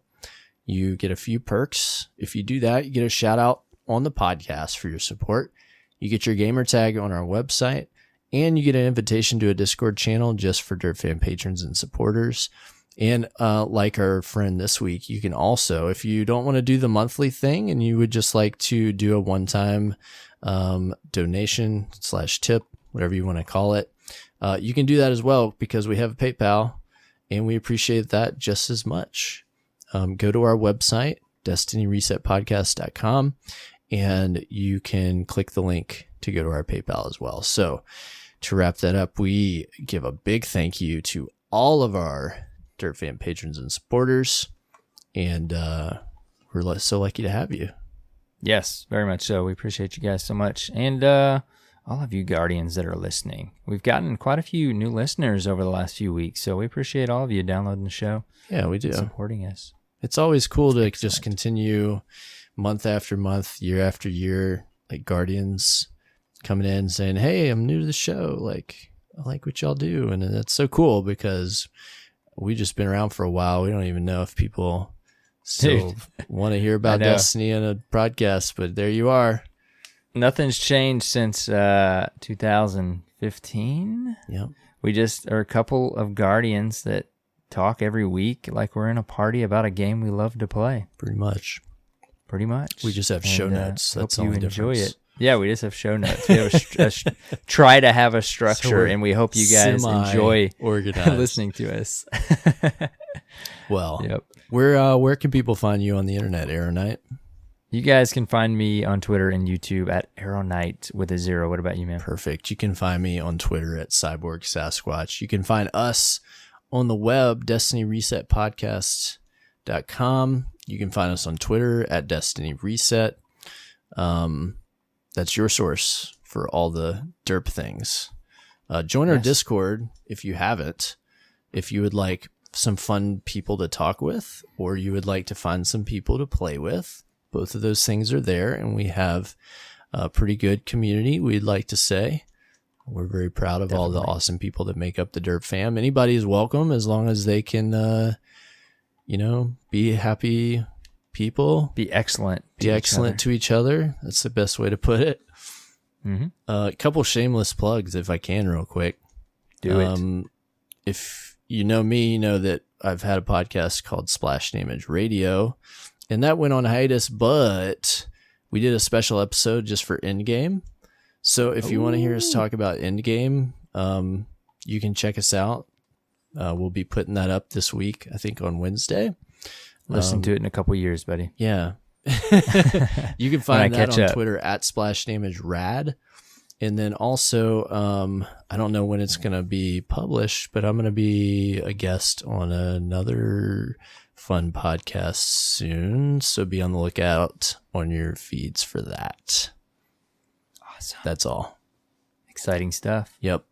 You get a few perks. If you do that, you get a shout out on the podcast for your support. You get your gamer tag on our website, and you get an invitation to a Discord channel just for Dirt Fan patrons and supporters. And like our friend this week, you can also, if you don't want to do the monthly thing and you would just like to do a one-time donation /tip, whatever you want to call it, you can do that as well, because we have a PayPal and we appreciate that just as much. Go to our website, destinyresetpodcast.com, and you can click the link to go to our PayPal as well. So to wrap that up, we give a big thank you to all of our Dirt Fan patrons and supporters, and we're so lucky to have you. Yes, very much so. We appreciate you guys so much, and all of you Guardians that are listening. We've gotten quite a few new listeners over the last few weeks, so we appreciate all of you downloading the show. Yeah, we do. Supporting us. It's always cool to just continue month after month, year after year, like Guardians coming in saying, hey, I'm new to the show. Like, I like what y'all do. And it's so cool because we've just been around for a while. We don't even know if people still want to hear about Destiny on a podcast, but there you are. Nothing's changed since 2015. Yep. We just are a couple of Guardians that talk every week like we're in a party about a game we love to play. Pretty much. We just have show notes. That's hope the only you enjoy difference. it. Yeah, we just have show notes. We have try to have a structure, and we hope you guys enjoy listening to us. Well, yep. Where can people find you on the internet, AER0KNIGHT? You guys can find me on Twitter and YouTube at AER0KNIGHT with a 0. What about you, man? Perfect. You can find me on Twitter at CyborgSasquatch. You can find us on the web, DestinyResetPodcast.com. You can find us on Twitter at DestinyReset. That's your source for all the derp things. Join our Discord if you haven't. If you would like some fun people to talk with, or you would like to find some people to play with, both of those things are there, and we have a pretty good community, we'd like to say. We're very proud of all the awesome people that make up the Derp Fam. Anybody is welcome as long as they can, be happy people. Be excellent. Be excellent to each other. That's the best way to put it. Mm-hmm. A couple shameless plugs, if I can, real quick. Do it. If you know me, you know that I've had a podcast called Splash Damage Radio, and that went on hiatus, but we did a special episode just for Endgame. So if you want to hear us talk about Endgame, you can check us out. We'll be putting that up this week, I think on Wednesday. Listen to it in a couple years, buddy. Yeah. You can find that on Twitter at Splash Damage Rad. And then also, I don't know when it's going to be published, but I'm going to be a guest on another fun podcast soon. So be on the lookout on your feeds for that. Awesome. That's all. Exciting stuff. Yep.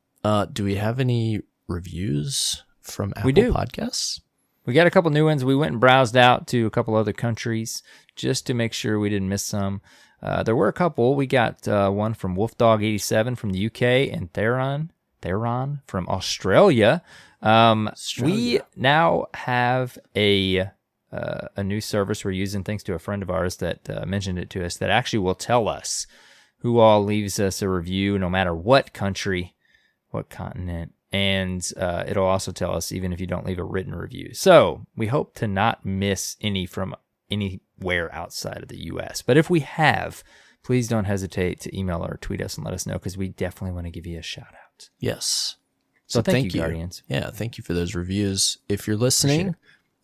Do we have any reviews from Apple Podcasts? We got a couple new ones. We went and browsed out to a couple other countries just to make sure we didn't miss some. There were a couple. We got one from WolfDog87 from the UK and Theron from Australia. We now have a new service we're using thanks to a friend of ours that mentioned it to us that actually will tell us who all leaves us a review, no matter what country, what continent. And it'll also tell us even if you don't leave a written review. So we hope to not miss any from anywhere outside of the U.S. But if we have, please don't hesitate to email or tweet us and let us know, because we definitely want to give you a shout out. Yes. So thank you, Guardians. Yeah, thank you for those reviews. If you're listening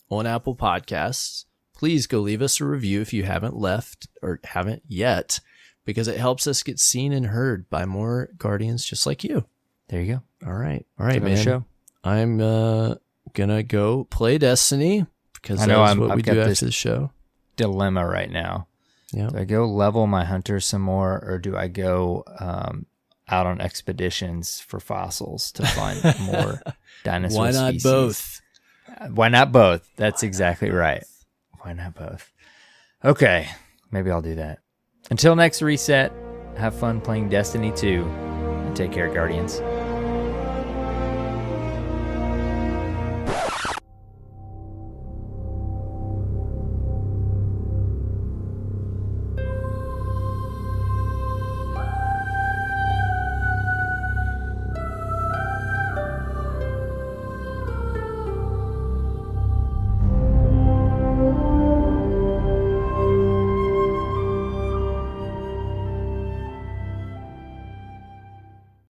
on Apple Podcasts, please go leave us a review if you haven't left or haven't yet, because it helps us get seen and heard by more Guardians just like you. There you go. All right, man. Show. I'm gonna go play Destiny because that's what we do after the show. Dilemma right now. Yeah. Do I go level my hunter some more, or do I go out on expeditions for fossils to find more dinosaur species? Why not both? Why not both? That's exactly right. Why not both? Okay, maybe I'll do that. Until next reset, have fun playing Destiny 2, and take care, Guardians.